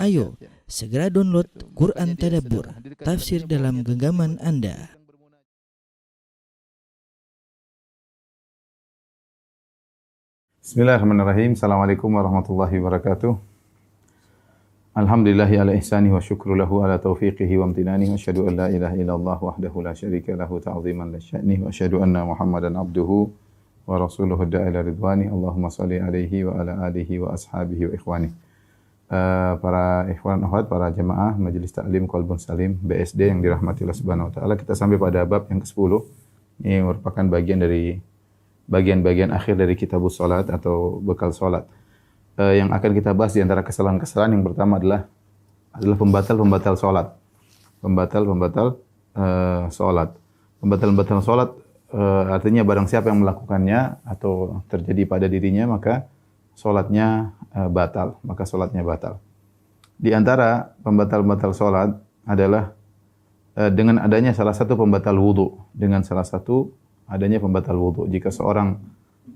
Ayo, segera download Quran Tadabbur, tafsir dalam genggaman Anda. Bismillahirrahmanirrahim. Assalamualaikum warahmatullahi wabarakatuh. Alhamdulillahi ala ihsani wa syukru lahu ala taufiqihi wa amtinani wa asyhadu an la ilaha illallah wahdahu la syarika lahu ta'ziman li sya'ni wa asyhadu anna Muhammadan abduhu wa rasuluhu da'ila ridwani. Allahumma shalli alaihi wa ala alihi wa ashabihi wa ikhwani. Para ikhwan akhwat, para jemaah Majelis Taklim Qalbun Salim BSD yang dirahmati Allah Subhanahu wa taala, kita sampai pada bab yang ke-10. Ini merupakan bagian dari bagian-bagian akhir dari kitabus salat atau bekal salat. Yang akan kita bahas di antara kesalahan-kesalahan yang pertama adalah pembatal-pembatal salat. Pembatal-pembatal salat. Pembatal-pembatal salat artinya barang siapa yang melakukannya atau terjadi pada dirinya maka salatnya batal, maka salatnya batal. Di antara pembatal-pembatal salat adalah dengan adanya salah satu pembatal wudu, adanya pembatal wudu. Jika seorang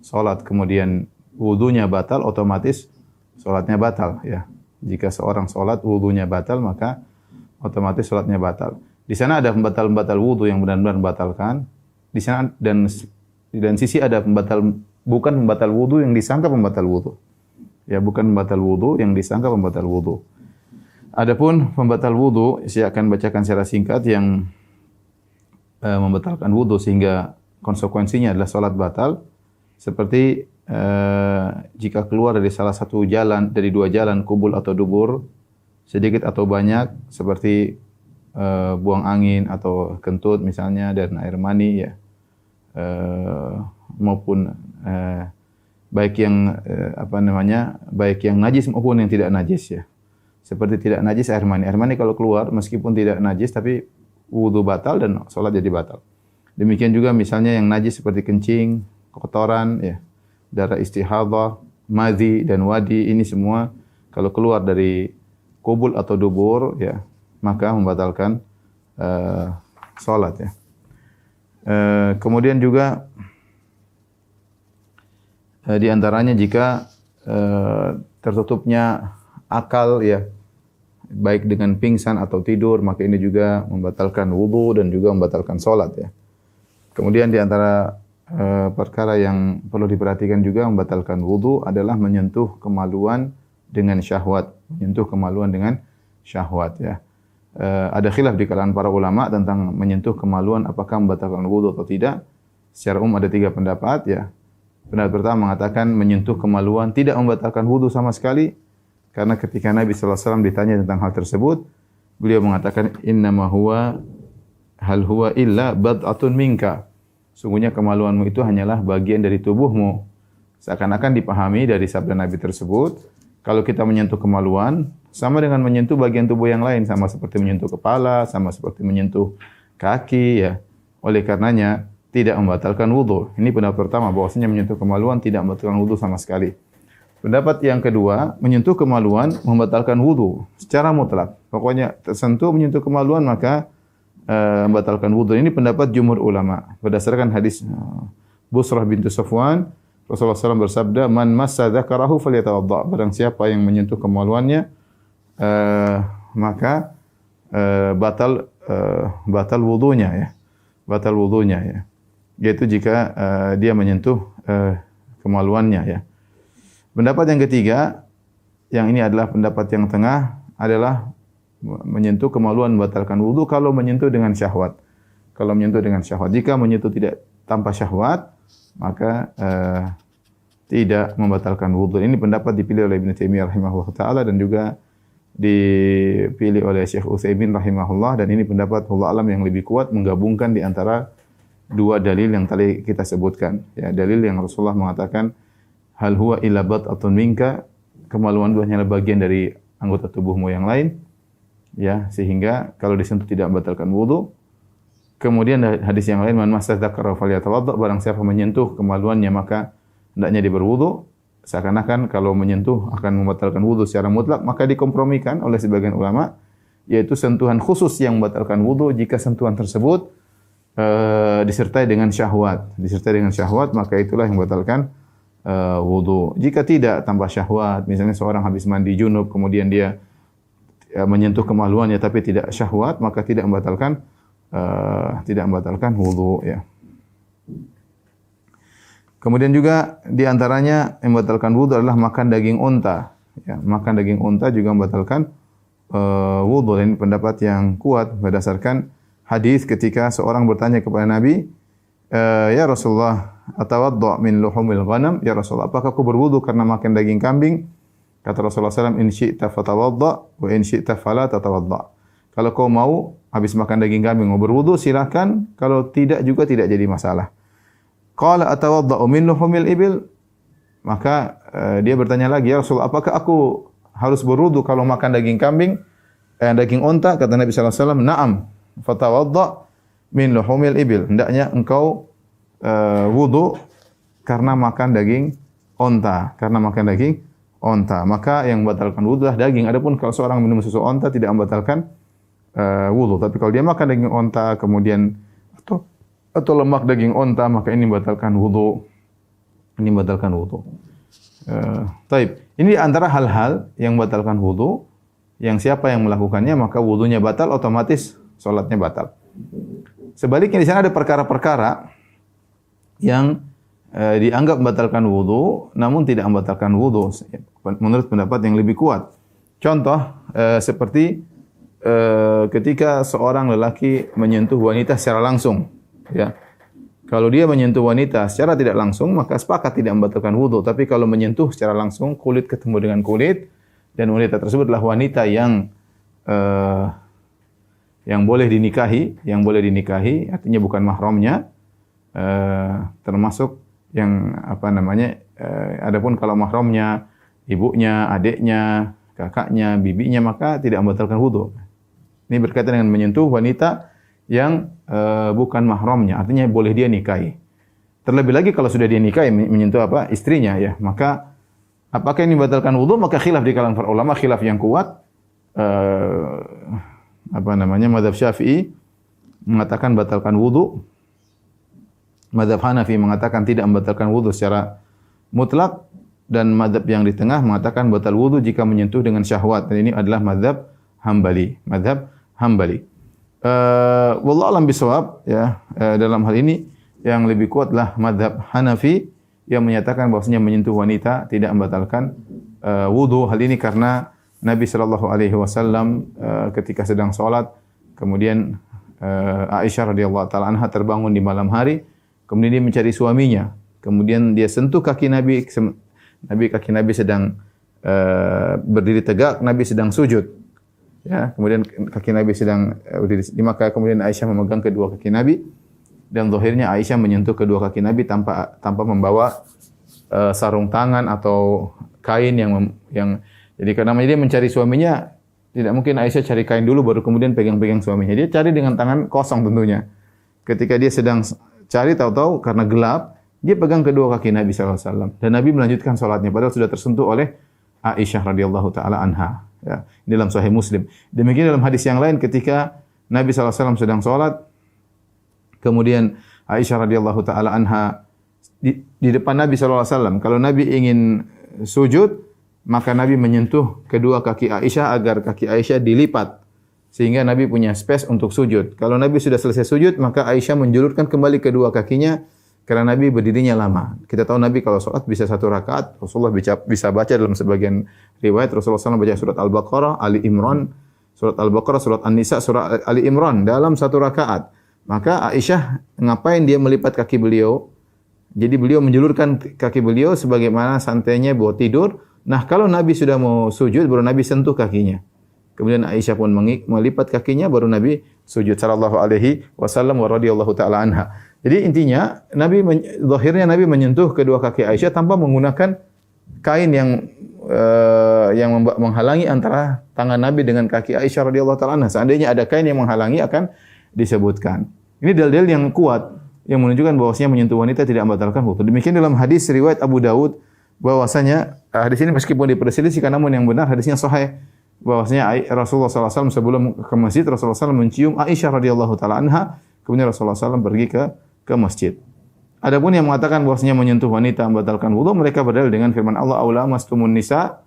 salat kemudian wudunya batal, otomatis salatnya batal, ya. Jika seorang salat wudunya batal, maka otomatis salatnya batal. Di sana ada pembatal-pembatal wudu yang benar-benar membatalkan. Di sana dan sisi ada bukan pembatal wudu yang disangka pembatal wudu. Ya, bukan pembatal wudu yang disangka pembatal wudu. Adapun pembatal wudu, saya akan bacakan secara singkat yang membatalkan wudu sehingga konsekuensinya adalah salat batal. Seperti jika keluar dari salah satu jalan, dari dua jalan, kubul atau dubur, sedikit atau banyak, seperti buang angin atau kentut misalnya, dan air mani, ya, maupun baik yang najis maupun yang tidak najis, ya. Seperti tidak najis air mani. Air mani kalau keluar meskipun tidak najis tapi wudu batal dan salat jadi batal. Demikian juga misalnya yang najis seperti kencing, kotoran, ya, darah istihadhah, madhi dan wadi, ini semua kalau keluar dari kubul atau dubur, ya, maka membatalkan salat, ya. Kemudian juga di antaranya jika tertutupnya akal, ya, baik dengan pingsan atau tidur, maka ini juga membatalkan wudu dan juga membatalkan salat, ya. Kemudian di antara perkara yang perlu diperhatikan juga membatalkan wudu adalah menyentuh kemaluan dengan syahwat, ya. Ada khilaf di kalangan para ulama tentang menyentuh kemaluan apakah membatalkan wudu atau tidak. Secara umum ada 3 pendapat, ya. Pendapat pertama mengatakan menyentuh kemaluan tidak membatalkan wudu sama sekali, karena ketika Nabi sallallahu alaihi wasallam ditanya tentang hal tersebut, beliau mengatakan innama huwa hal huwa illa bad'atun minka. Sungguhnya kemaluanmu itu hanyalah bagian dari tubuhmu. Seakan-akan dipahami dari sabda Nabi tersebut, kalau kita menyentuh kemaluan sama dengan menyentuh bagian tubuh yang lain, sama seperti menyentuh kepala, sama seperti menyentuh kaki, ya. Oleh karenanya tidak membatalkan wudu. Ini pendapat pertama, bahwasanya menyentuh kemaluan tidak membatalkan wudu sama sekali. Pendapat yang kedua, menyentuh kemaluan membatalkan wudu secara mutlak. Pokoknya tersentuh menyentuh kemaluan maka membatalkan wudu. Ini pendapat jumhur ulama. Berdasarkan hadis Busrah bintu Safwan, Rasulullah SAW bersabda, "Man massa dzakarahu falyatawadda." Barang siapa yang menyentuh kemaluannya, maka batal wudunya, ya. Batal wudunya, ya. Yaitu jika dia menyentuh kemaluannya, ya. Pendapat yang ketiga, yang ini adalah pendapat yang tengah, adalah menyentuh kemaluan membatalkan wudu kalau menyentuh dengan syahwat. Kalau menyentuh dengan syahwat. Jika menyentuh tidak tanpa syahwat, maka tidak membatalkan wudu. Ini pendapat dipilih oleh Ibnu Taimiyah rahimahullah taala dan juga dipilih oleh Syekh Utsaimin rahimahullah, dan ini pendapat wallahu alam yang lebih kuat, menggabungkan di antara 2 dalil yang tadi kita sebutkan, ya. Dalil yang Rasulullah mengatakan hal huwa illa bad'atun minka, kemaluan itu hanyalah bagian dari anggota tubuhmu yang lain, ya, sehingga kalau disentuh tidak membatalkan wudu. Kemudian hadis yang lain, man massa dzakara falyatawadda, barang siapa menyentuh kemaluannya maka hendaknya dia berwudu. Seakan-akan kalau menyentuh akan membatalkan wudu secara mutlak, maka dikompromikan oleh sebagian ulama, yaitu sentuhan khusus yang membatalkan wudu jika sentuhan tersebut disertai dengan syahwat, maka itulah yang membatalkan wudu. Jika tidak tanpa syahwat, misalnya seorang habis mandi junub kemudian dia menyentuh kemaluannya tapi tidak syahwat, maka tidak membatalkan wudu ya. Kemudian juga di antaranya yang membatalkan wudu adalah makan daging unta. Ya, makan daging unta juga membatalkan wudu. Dan ini pendapat yang kuat berdasarkan hadis ketika seorang bertanya kepada Nabi, ya Rasulullah, atawaddu' min luhumil ghanam? Ya Rasulullah, apakah aku berwudu karena makan daging kambing? Kata Rasulullah SAW, in syi'ta fatawadda' wa in syi'ta fala tatawadda'. Kalau kau mau habis makan daging kambing mau berwudu silakan, kalau tidak juga tidak jadi masalah. Qala atawadda'u min luhumil ibil? Maka dia bertanya lagi, ya Rasulullah, apakah aku harus berwudu kalau makan daging kambing, daging unta? Kata Nabi sallallahu alaihi wasallam, "Na'am, fatawadda' min luhumil ibil." Hendaknya engkau wudu karena makan daging unta, Maka yang membatalkan wudu adalah daging. Adapun kalau seorang minum susu unta tidak membatalkan wudu. Tapi kalau dia makan daging unta kemudian atau lemak daging unta, maka ini membatalkan wudu. Taib. Ini antara hal-hal yang membatalkan wudu, yang siapa yang melakukannya maka wudunya batal, otomatis salatnya batal. Sebaliknya di sana ada perkara-perkara yang dianggap membatalkan wudu namun tidak membatalkan wudu menurut pendapat yang lebih kuat. Contoh seperti ketika seorang lelaki menyentuh wanita secara langsung, ya. Kalau dia menyentuh wanita secara tidak langsung, maka sepakat tidak membatalkan wudu. Tapi kalau menyentuh secara langsung, kulit ketemu dengan kulit, dan wanita tersebut adalah wanita yang boleh dinikahi, artinya bukan mahramnya, termasuk yang adapun kalau mahramnya, ibunya, adiknya, kakaknya, bibinya, maka tidak membatalkan wudu. Ini berkaitan dengan menyentuh wanita yang bukan mahramnya, artinya boleh dia nikahi. Terlebih lagi kalau sudah dia nikahi, menyentuh istrinya, ya, maka apakah ini membatalkan wudu? Maka khilaf di kalangan para ulama, khilaf yang kuat. Mazhab Syafi'i mengatakan batalkan wudu. Mazhab Hanafi mengatakan tidak membatalkan wudu secara mutlak, dan mazhab yang di tengah mengatakan batal wudu jika menyentuh dengan syahwat. Dan ini adalah mazhab Hambali. Wallahu a'lam bishawab, ya. Dalam hal ini yang lebih kuat adalah mazhab Hanafi yang menyatakan bahwasanya menyentuh wanita tidak membatalkan wudu. Hal ini karena Nabi sallallahu alaihi wasallam ketika sedang salat, kemudian Aisyah radhiyallahu taala anha terbangun di malam hari, kemudian dia mencari suaminya. Kemudian dia sentuh kaki Nabi, kaki Nabi sedang berdiri tegak, Nabi sedang sujud. Ya, kemudian kaki Nabi sedang berdiri, maka kemudian Aisyah memegang kedua kaki Nabi, dan zahirnya Aisyah menyentuh kedua kaki Nabi tanpa membawa sarung tangan atau kain yang jadi karena dia mencari suaminya, tidak mungkin Aisyah cari kain dulu baru kemudian pegang-pegang suaminya. Dia cari dengan tangan kosong tentunya. Ketika dia sedang cari, tahu-tahu karena gelap, dia pegang kedua kaki Nabi sallallahu alaihi wasallam, dan Nabi melanjutkan salatnya padahal sudah tersentuh oleh Aisyah radhiyallahu taala anha. Ya, dalam Sahih Muslim. Demikian dalam hadis yang lain ketika Nabi sallallahu alaihi wasallam sedang salat, kemudian Aisyah radhiyallahu taala anha di depan Nabi sallallahu alaihi wasallam. Kalau Nabi ingin sujud, maka Nabi menyentuh kedua kaki Aisyah agar kaki Aisyah dilipat sehingga Nabi punya space untuk sujud. Kalau Nabi sudah selesai sujud, maka Aisyah menjulurkan kembali kedua kakinya karena Nabi berdirinya lama. Kita tahu Nabi kalau salat bisa 1 rakaat, Rasulullah bisa baca dalam sebagian riwayat Rasulullah SAW baca surat Al-Baqarah, Ali Imran, surat Al-Baqarah, surat An-Nisa, surat Ali Imran dalam 1 rakaat. Maka Aisyah ngapain dia melipat kaki beliau? Jadi beliau menjulurkan kaki beliau sebagaimana santainya buat tidur. Nah, kalau Nabi sudah mau sujud, baru Nabi sentuh kakinya. Kemudian Aisyah pun melipat kakinya, baru Nabi sujud sallallahu alaihi wasallam wa radhiyallahu taala anha. Jadi intinya zahirnya Nabi menyentuh kedua kaki Aisyah tanpa menggunakan kain yang menghalangi antara tangan Nabi dengan kaki Aisyah radhiyallahu taala anha. Seandainya ada kain yang menghalangi akan disebutkan. Ini dalil yang kuat yang menunjukkan bahwasanya menyentuh wanita tidak membatalkan wudu. Demikian dalam hadis riwayat Abu Daud bahwasanya hadis ini meskipun diperselisihkan namun yang benar hadisnya sahih. Bahwasanya Rasulullah SAW sebelum ke masjid, Rasulullah SAW mencium Aisyah radhiyallahu taala anha, kemudian Rasulullah SAW pergi ke masjid. Adapun yang mengatakan bahwasanya menyentuh wanita membatalkan wudu, mereka berdalil dengan firman Allah, "Aula mastumun nisa,"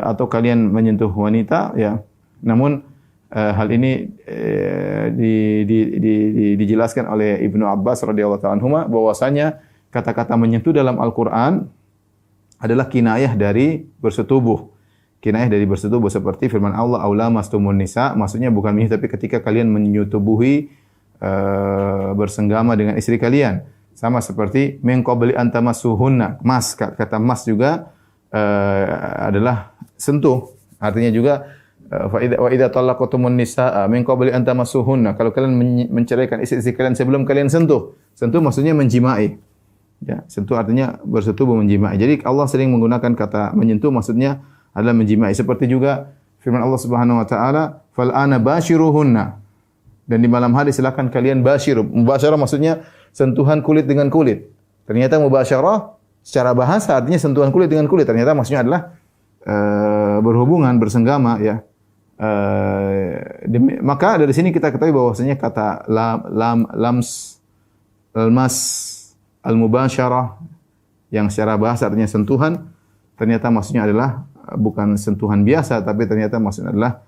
atau kalian menyentuh wanita, ya, Namun hal ini dijelaskan oleh Ibnu Abbas radhiyallahu ta'ala anhuma bahwasanya kata-kata menyentuh dalam Al-Qur'an adalah kinayah dari bersetubuh. Kinayah dari bersetubuh seperti firman Allah aula mastumun nisa, maksudnya bukan menyentuh tapi ketika kalian menyetubuhi bersenggama dengan istri kalian. Sama seperti min qabli an tamassuhunna. Mas, kata mas juga adalah sentuh. Artinya juga wa idza talaqtumun nisaa min qabli an tamassuhunna. Kalau kalian menceraikan istri-istri kalian sebelum kalian sentuh. Sentuh maksudnya menjimai. Ya, sentuh artinya bersetubuh menjimai. Jadi Allah sering menggunakan kata menyentuh maksudnya adalah menjimai. Seperti juga firman Allah Subhanahu wa taala, "Fal ana bashiruhunna." Dan di malam hari silakan kalian basyir. Mubasyarah maksudnya sentuhan kulit dengan kulit. Ternyata mubasyarah secara bahasa artinya sentuhan kulit dengan kulit. Ternyata maksudnya adalah berhubungan, bersenggama ya. Maka dari sini kita ketahui bahwasanya kata lams, almas, al-mubasyarah yang secara bahasa artinya sentuhan, ternyata maksudnya adalah bukan sentuhan biasa tapi ternyata maksudnya adalah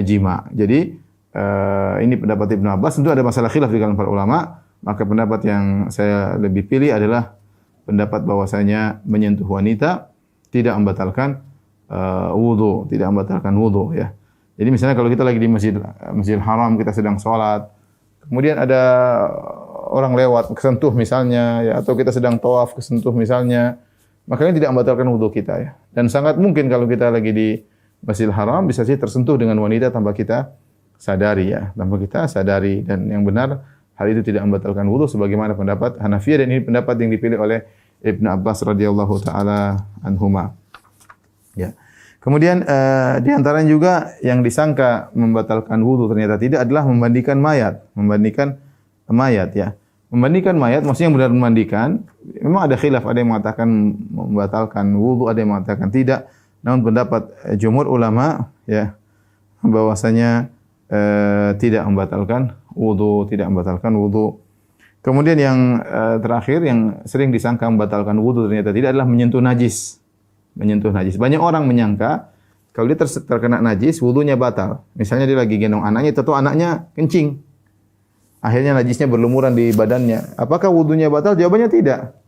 jima. Jadi ini pendapat Ibnu Abbas. Tentu ada masalah khilaf di kalangan para ulama, maka pendapat yang saya lebih pilih adalah pendapat bahwasanya menyentuh wanita tidak membatalkan wudu, tidak membatalkan wudu ya. Jadi misalnya kalau kita lagi di Masjidil Haram, kita sedang sholat, kemudian ada orang lewat kesentuh misalnya ya, atau kita sedang tawaf kesentuh misalnya, maka ini tidak membatalkan wudu kita ya. Dan sangat mungkin kalau kita lagi di Masjidil Haram bisa sih tersentuh dengan wanita tanpa kita sadari ya, tanpa kita sadari. Dan yang benar hal itu tidak membatalkan wudu sebagaimana pendapat Hanafiyah, dan ini pendapat yang dipilih oleh Ibnu Abbas radhiyallahu taala anhuma. Ya. Kemudian di antaranya juga yang disangka membatalkan wudu ternyata tidak adalah membandingkan mayat ya. Membandingkan mayat maksudnya yang benar memandikan, memang ada khilaf, ada yang mengatakan membatalkan wudu, ada yang mengatakan tidak. Namun pendapat jumhur ulama ya bahwasanya tidak membatalkan wudu. Kemudian yang terakhir yang sering disangka membatalkan wudu ternyata tidak adalah menyentuh najis. Banyak orang menyangka kalau dia terkena najis wudunya batal. Misalnya dia lagi gendong anaknya, tentu anaknya kencing. Akhirnya najisnya berlumuran di badannya. Apakah wudunya batal? Jawabannya tidak.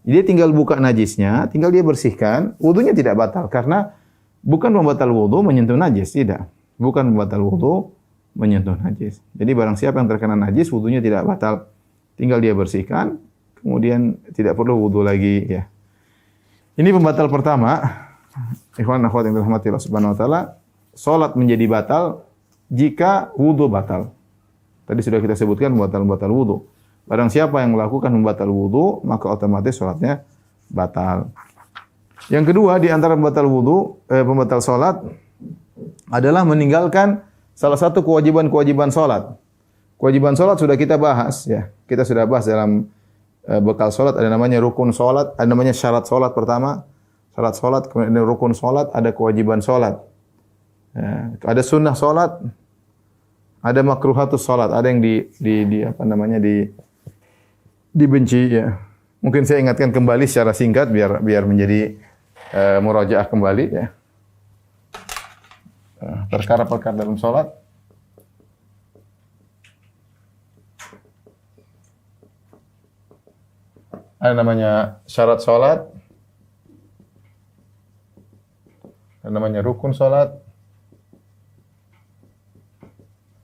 Dia tinggal buka najisnya, tinggal dia bersihkan, wudunya tidak batal karena bukan membatal wudu menyentuh najis, tidak. Bukan membatal wudu menyentuh najis. Jadi barang siapa yang terkena najis wudunya tidak batal. Tinggal dia bersihkan, kemudian tidak perlu wudu lagi ya. Ini pembatal pertama. Ikhwan akhwat yang dirahmati Allah Subhanahu wa taala, salat menjadi batal jika wudu batal. Tadi sudah kita sebutkan pembatal wudu. Barang siapa yang melakukan pembatal wudu, maka otomatis salatnya batal. Yang kedua di antara pembatal salat adalah meninggalkan salah satu kewajiban salat. Kewajiban salat sudah kita bahas ya. Kita sudah bahas dalam bekal salat, ada namanya rukun salat, ada namanya syarat salat pertama, syarat salat, kemudian ada rukun salat, ada kewajiban salat. Ya, ada sunnah salat, ada makruhatus salat, ada yang dibenci ya. Mungkin saya ingatkan kembali secara singkat biar menjadi murajaah kembali ya. Perkara-perkara dalam salat. Ada namanya syarat salat, ada namanya rukun salat,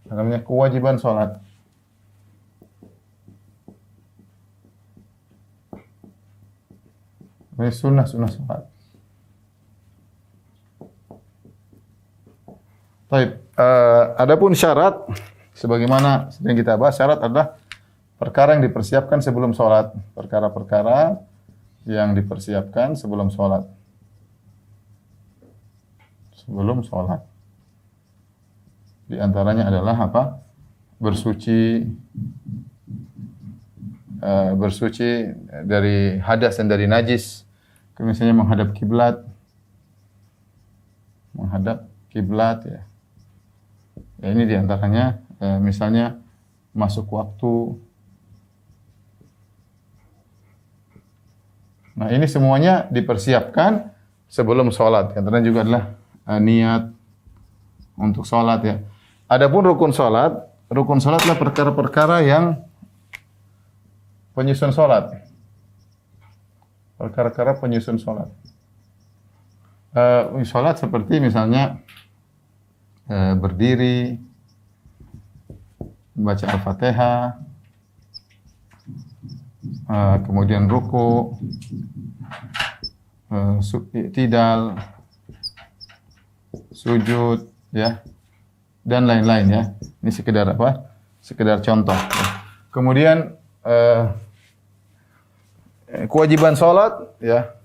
ada namanya kewajiban salat. Ini sunnah salat. Baik, adapun syarat sebagaimana sering kita bahas, syarat adalah perkara yang dipersiapkan sebelum sholat. Perkara-perkara yang dipersiapkan sebelum sholat. Sebelum sholat. Di antaranya adalah apa? Bersuci dari hadas dan dari najis. Misalnya menghadap kiblat. Ya. Ya ini di antaranya misalnya masuk waktu. Nah, ini semuanya dipersiapkan sebelum sholat. Karena juga adalah niat untuk salat ya. Adapun rukun salatlah perkara-perkara yang penyusun salat. Perkara-perkara penyusun salat. Salat seperti misalnya berdiri, baca Al-Fatihah, kemudian ruku, i'tidal, sujud, ya, dan lain-lain ya. Ini sekedar apa? Sekedar contoh. Ya. Kemudian kewajiban salat, ya.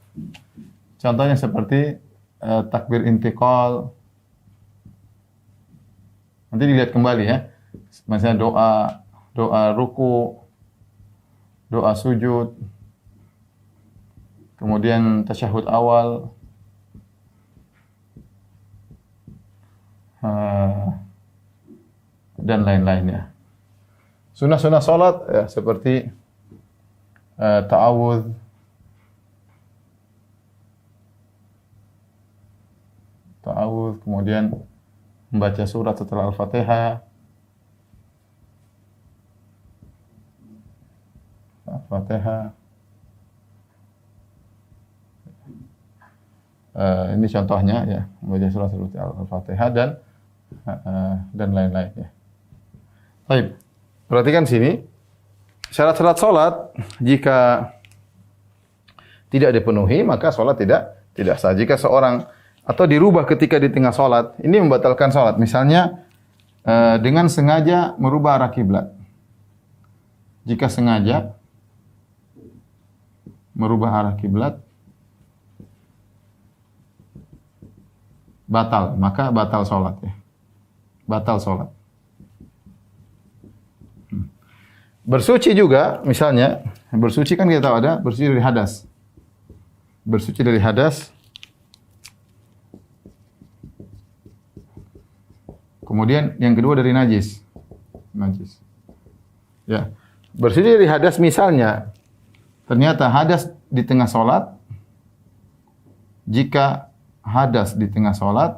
Contohnya seperti takbir intiqal. Nanti dilihat kembali ya. Misalnya doa ruku, doa sujud, kemudian tasyahud awal, dan lain-lainnya. Sunnah-sunnah salat ya, seperti ta'awudz, kemudian membaca surat setelah Al-Fatihah, ini contohnya ya, membaca surat seperti Al-Fatihah dan lain-lain ya. Baik, perhatikan sini syarat-syarat salat jika tidak dipenuhi maka salat tidak sah. Jika seorang atau dirubah ketika di tengah salat, ini membatalkan salat. Misalnya dengan sengaja merubah arah kiblat. Jika sengaja merubah arah kiblat maka batal salat ya. Batal salat. Bersuci juga, misalnya, bersuci kan kita tahu ada bersuci dari hadas. Bersuci dari hadas. Kemudian yang kedua dari najis. Najis. Ya. Bersuci dari hadas misalnya ternyata hadas di tengah salat. Jika hadas di tengah salat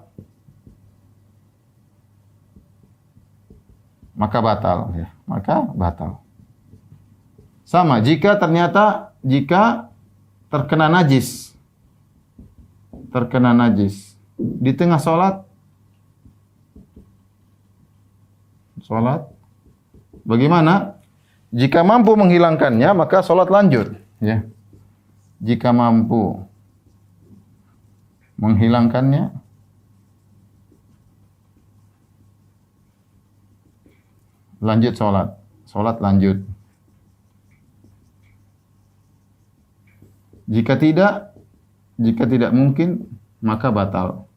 maka batal ya. Maka batal. Sama jika terkena najis di tengah salat bagaimana? Jika mampu menghilangkannya maka salat lanjut ya. Jika mampu menghilangkannya lanjut salat lanjut. Jika tidak mungkin maka batal.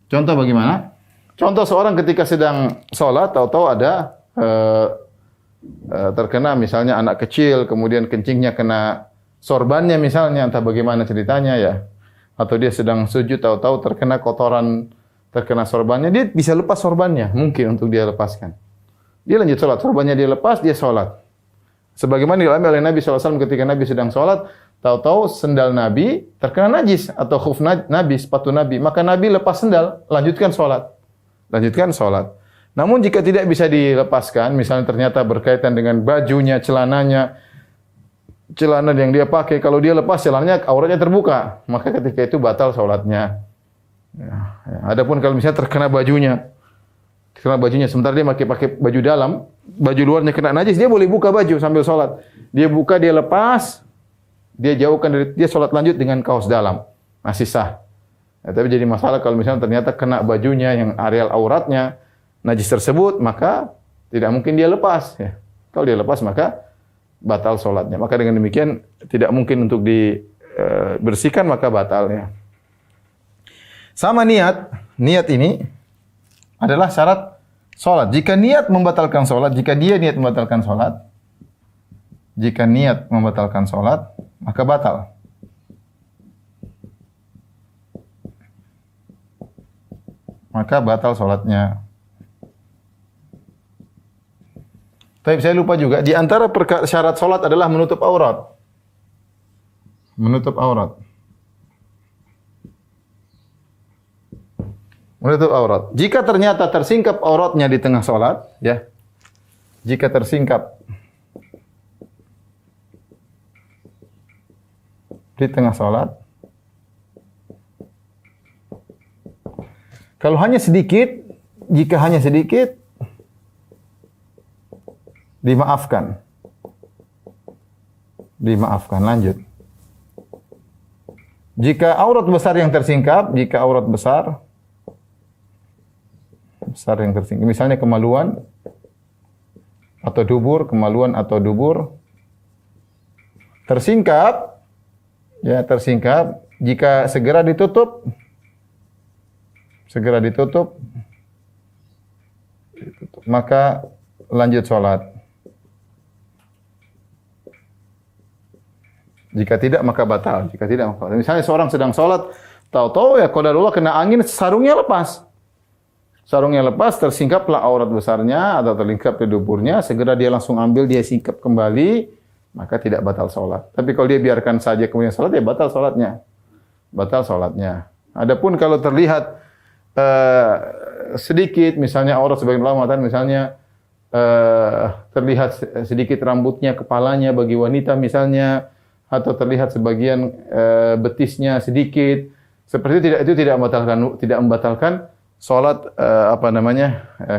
Contoh bagaimana? Contoh seorang ketika sedang salat tahu-tahu ada terkena misalnya anak kecil, kemudian kencingnya kena sorbannya misalnya, entah bagaimana ceritanya ya. Atau dia sedang sujud tahu-tahu terkena kotoran, terkena sorbannya, dia bisa lepas sorbannya, mungkin untuk dia lepaskan. Dia lanjut salat, sorbannya dia lepas, dia salat. Sebagaimana dialami oleh Nabi SAW ketika Nabi sedang salat, tahu-tahu sendal Nabi terkena najis atau khuf Nabi, sepatu Nabi, maka Nabi lepas sendal, lanjutkan salat. Namun jika tidak bisa dilepaskan, misalnya ternyata berkaitan dengan bajunya, celana yang dia pakai, kalau dia lepas celananya auratnya terbuka, maka ketika itu batal salatnya. Ya. Adapun kalau misalnya terkena bajunya sementara dia pakai baju dalam, baju luarnya kena najis, dia boleh buka baju sambil salat. Dia buka, dia lepas, dia jauhkan dari, dia salat lanjut dengan kaos dalam, masih sah. Ya, tapi jadi masalah kalau misalnya ternyata kena bajunya yang areal auratnya najis tersebut, maka tidak mungkin dia lepas ya. Kalau dia lepas maka batal salatnya. Maka dengan demikian tidak mungkin untuk dibersihkan maka batal ya. Sama niat ini adalah syarat salat. Jika dia niat membatalkan salat, maka batal. Maka batal salatnya. Tapi saya lupa juga, di antara syarat salat adalah menutup aurat. Menutup aurat. Jika ternyata tersingkap auratnya di tengah salat, ya. Jika tersingkap di tengah salat, kalau hanya sedikit, jika hanya sedikit, dimaafkan. Dimaafkan, lanjut. Jika aurat besar yang tersingkap, jika aurat besar yang tersingkap, misalnya kemaluan atau dubur, kemaluan atau dubur, tersingkap, ya tersingkap, jika segera ditutup, maka lanjut sholat. Jika tidak maka batal. Jika tidak maka batal. Misalnya seorang sedang sholat, tahu-tahu ya qadarullah kena angin, sarungnya lepas. Sarungnya lepas, tersingkaplah aurat besarnya atau terlingkap di duburnya, segera dia langsung ambil, dia singkap kembali, maka tidak batal sholat. Tapi kalau dia biarkan saja kemudian sholat, ya batal sholatnya. Batal sholatnya. Adapun kalau terlihat sedikit, misalnya aurat sebagian ulama mengatakan misalnya terlihat sedikit rambutnya, kepalanya bagi wanita misalnya, atau terlihat sebagian betisnya sedikit, seperti itu tidak membatalkan salat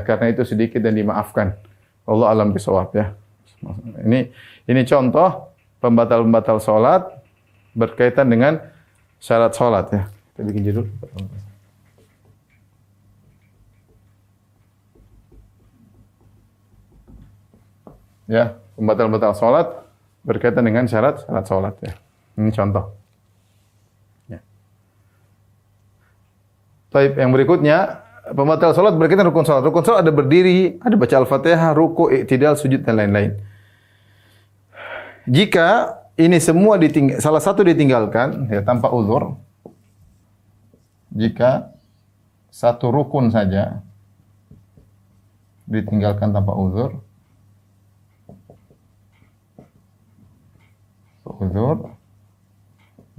karena itu sedikit dan dimaafkan. Allah alam bisawab ya. Ini contoh pembatal salat berkaitan dengan syarat salat ya. Kita bikin judul. Ya, pembatal salat berkaitan dengan syarat salat ya. Ini contoh. Ya. Baik, yang berikutnya pembatal salat berkaitan rukun salat. Rukun salat ada berdiri, ada baca Al-Fatihah, ruku', i'tidal, sujud dan lain-lain. Jika ini semua salah satu ditinggalkan ya tanpa uzur, jika satu rukun saja ditinggalkan tanpa uzur,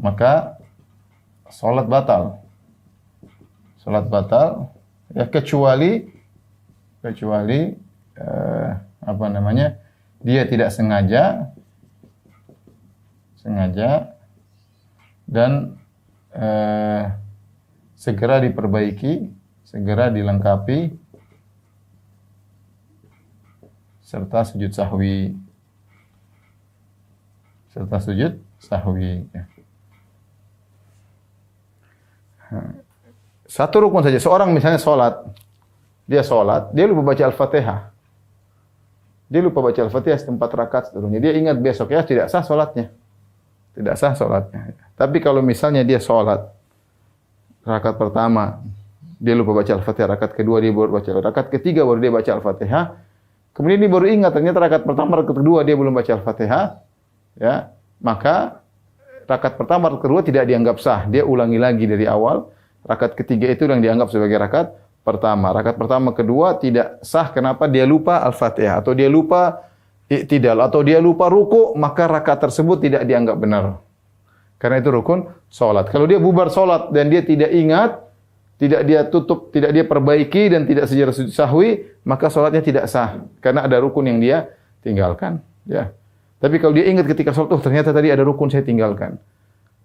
maka salat batal. Salat batal ya kecuali dia tidak sengaja dan segera diperbaiki, segera dilengkapi serta sujud sahwi. Ya. Satu rukun saja. Seorang misalnya dia lupa baca Al-Fatihah. Dia lupa baca Al-Fatihah setempat rakaat seterusnya. Dia ingat besok ya tidak sah salatnya. Tapi kalau misalnya dia salat rakaat pertama dia lupa baca Al-Fatihah, rakaat kedua dia baru baca, rakaat ketiga baru dia baca Al-Fatihah. Kemudian dia baru ingat ternyata rakaat pertama, rakaat kedua dia belum baca Al-Fatihah. Ya, maka rakaat pertama, rakaat kedua tidak dianggap sah. Dia ulangi lagi dari awal. Rakaat ketiga itu yang dianggap sebagai rakaat pertama. Rakaat pertama, kedua tidak sah. Kenapa? Dia lupa Al-Fatihah atau dia lupa i'tidal atau dia lupa ruku', maka rakaat tersebut tidak dianggap benar. Karena itu rukun salat. Kalau dia bubar salat dan dia tidak ingat, tidak dia tutup, tidak dia perbaiki dan tidak secara sujud sahwi, maka salatnya tidak sah karena ada rukun yang dia tinggalkan, ya. Tapi kalau dia ingat ketika sholat, ternyata tadi ada rukun saya tinggalkan.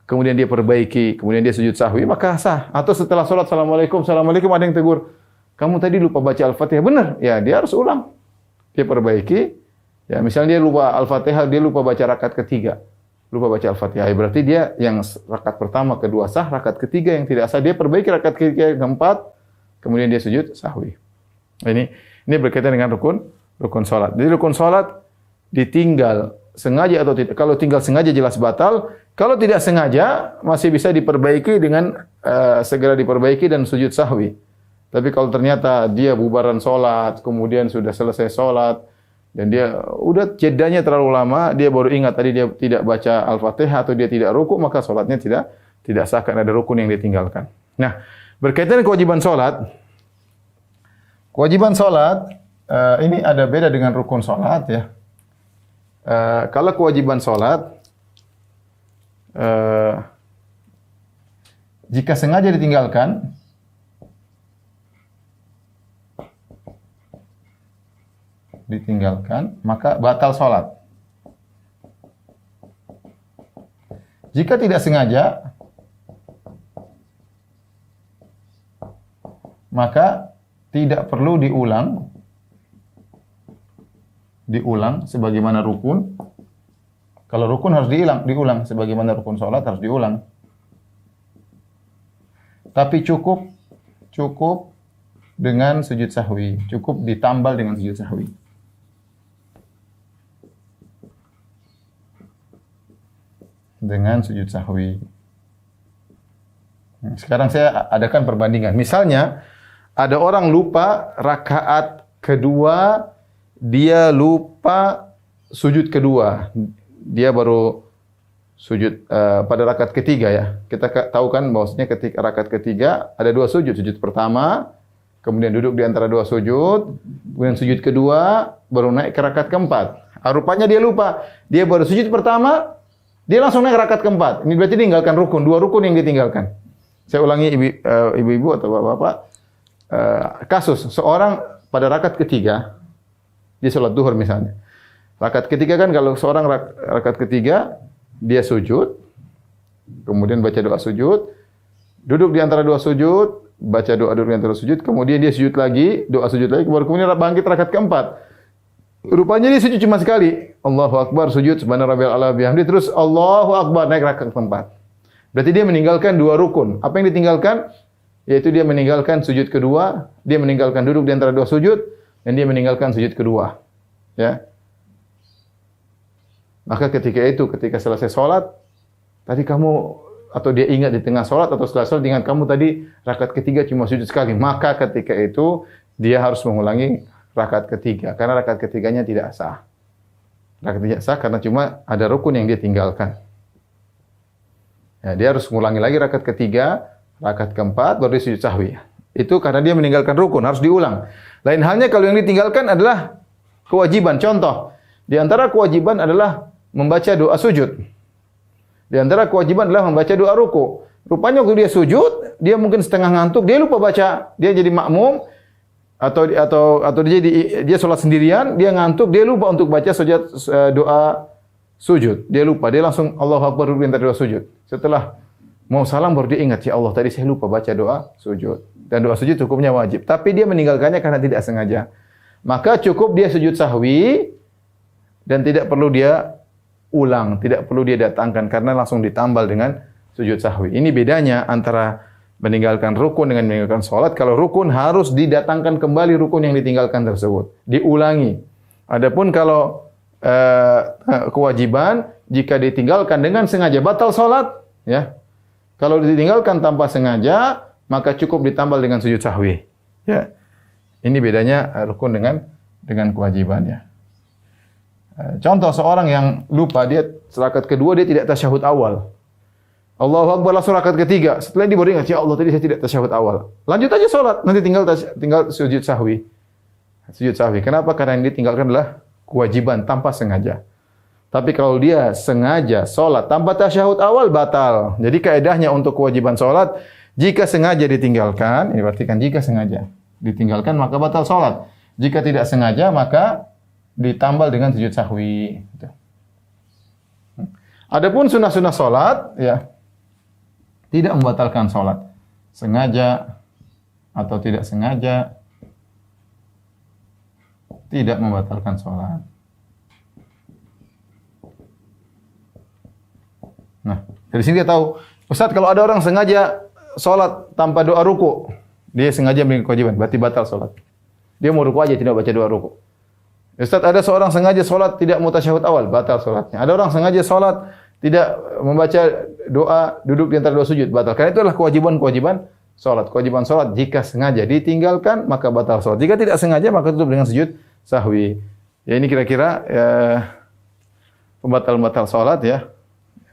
Kemudian dia perbaiki, kemudian dia sujud sahwi, maka sah. Atau setelah sholat, Assalamualaikum, ada yang tegur, kamu tadi lupa baca Al-Fatihah, benar? Ya, dia harus ulang. Dia perbaiki, ya misalnya dia lupa Al-Fatihah, dia lupa baca rakaat ketiga. Lupa baca Al-Fatihah, ya, berarti dia yang rakaat pertama, kedua sah, rakaat ketiga yang tidak sah, dia perbaiki rakaat ketiga, keempat, kemudian dia sujud sahwi. Ini berkaitan dengan rukun salat. Jadi rukun salat ditinggal sengaja atau tidak. Kalau tinggal sengaja jelas batal. Kalau tidak sengaja masih bisa diperbaiki dengan segera diperbaiki dan sujud sahwi. Tapi kalau ternyata dia bubaran salat, kemudian sudah selesai salat dan dia udah jedanya terlalu lama, dia baru ingat tadi dia tidak baca Al-Fatihah atau dia tidak ruku', maka salatnya tidak sah karena ada rukun yang ditinggalkan. Nah, berkaitan dengan kewajiban salat. Kewajiban salat ini ada beda dengan rukun salat ya. Kalau kewajiban salat jika sengaja ditinggalkan ditinggalkan, maka batal sholat. Jika tidak sengaja, maka tidak perlu diulang sebagaimana rukun. Kalau rukun harus diulang sebagaimana rukun sholat harus diulang. Tapi cukup dengan sujud sahwi, cukup ditambal dengan sujud sahwi. Dengan sujud sahwi. Sekarang saya adakan perbandingan. Misalnya ada orang lupa rakaat kedua, dia lupa sujud kedua. Dia baru sujud pada rakaat ketiga ya. Kita tahu kan bahwasanya ketika rakaat ketiga ada dua sujud. Sujud pertama, kemudian duduk di antara dua sujud, kemudian sujud kedua, baru naik ke rakaat keempat. Rupanya dia lupa. Dia baru sujud pertama, dia langsung naik ke rakaat keempat. Ini berarti tinggalkan rukun, dua rukun yang ditinggalkan. Saya ulangi ibu-ibu atau bapak-bapak. Kasus seorang pada rakaat ketiga, dia sholat duhur misalnya. Rakaat ketiga kan kalau seorang rakaat ketiga, dia sujud, kemudian baca doa sujud, duduk di antara dua sujud, baca doa duduk di antara sujud, kemudian dia sujud lagi, doa sujud lagi, baru kemudian bangkit rakaat keempat. Rupanya dia sujud cuma sekali. Allahu Akbar, sujud, subhana rabbiyal a'la bihamdi, terus Allahu Akbar, naik rakaat keempat. Berarti dia meninggalkan dua rukun. Apa yang ditinggalkan? Yaitu dia meninggalkan sujud kedua, dia meninggalkan duduk di antara dua sujud, dan dia meninggalkan sujud kedua. Ya. Maka ketika selesai sholat, tadi kamu, atau dia ingat di tengah sholat, atau setelah sholat, ingat kamu tadi rakaat ketiga cuma sujud sekali. Maka ketika itu, dia harus mengulangi rakaat ketiga. Karena rakaat ketiganya tidak sah. Rakaat tidak sah karena cuma ada rukun yang dia tinggalkan. Ya, dia harus mengulangi lagi rakaat ketiga, rakaat keempat, baru dia sujud sahwi. Itu karena dia meninggalkan rukun, harus diulang. Lain halnya kalau yang ditinggalkan adalah kewajiban. Contoh, di antara kewajiban adalah membaca doa sujud. Di antara kewajiban adalah membaca doa ruku. Rupanya waktu dia sujud, dia mungkin setengah ngantuk, dia lupa baca. Dia jadi makmum atau dia sholat sendirian, dia ngantuk, dia lupa untuk baca doa sujud. Dia lupa, dia langsung Allahu Akbar di antara doa sujud. Setelah mau salam baru dia ingat, ya Allah tadi saya lupa baca doa sujud. Dan doa sujud hukumnya wajib. Tapi dia meninggalkannya karena tidak sengaja. Maka cukup dia sujud sahwi dan tidak perlu dia ulang, tidak perlu dia datangkan karena langsung ditambal dengan sujud sahwi. Ini bedanya antara meninggalkan rukun dengan meninggalkan sholat. Kalau rukun harus didatangkan kembali rukun yang ditinggalkan tersebut, diulangi. Adapun kalau kewajiban, jika ditinggalkan dengan sengaja batal sholat, ya. Kalau ditinggalkan tanpa sengaja, maka cukup ditambal dengan sujud sahwi. Ya. Ini bedanya rukun dengan kewajiban ya. Contoh seorang yang lupa, dia rakaat kedua dia tidak tasyahud awal. Allahu Akbar langsung rakaat ketiga. Setelah ini baru ingat, ya Allah tadi saya tidak tasyahud awal. Lanjut aja sholat, nanti tinggal sujud sahwi. Sujud sahwi. Kenapa? Karena yang ditinggalkan adalah kewajiban tanpa sengaja. Tapi kalau dia sengaja sholat tanpa tasyahud awal, batal. Jadi kaedahnya untuk kewajiban sholat, jika sengaja ditinggalkan, ini berarti kan jika sengaja ditinggalkan maka batal sholat. Jika tidak sengaja maka ditambal dengan sujud sahwi. Adapun sunnah-sunnah sholat, ya tidak membatalkan sholat. Sengaja atau tidak sengaja tidak membatalkan sholat. Nah, dari sini dia tahu, Ustaz kalau ada orang sengaja sholat tanpa doa ruku, dia sengaja meninggalkan kewajiban, berarti batal sholat. Dia mau ruku aja tidak baca doa ruku. Ustaz ada seorang sengaja sholat tidak mau tasyahud awal, batal sholatnya. Ada orang sengaja sholat tidak membaca doa duduk di antara dua sujud, batal. Karena itu adalah kewajiban sholat. Kewajiban sholat jika sengaja ditinggalkan maka batal sholat. Jika tidak sengaja maka tutup dengan sujud sahwi. Ya ini kira-kira pembatal-pembatal sholat ya.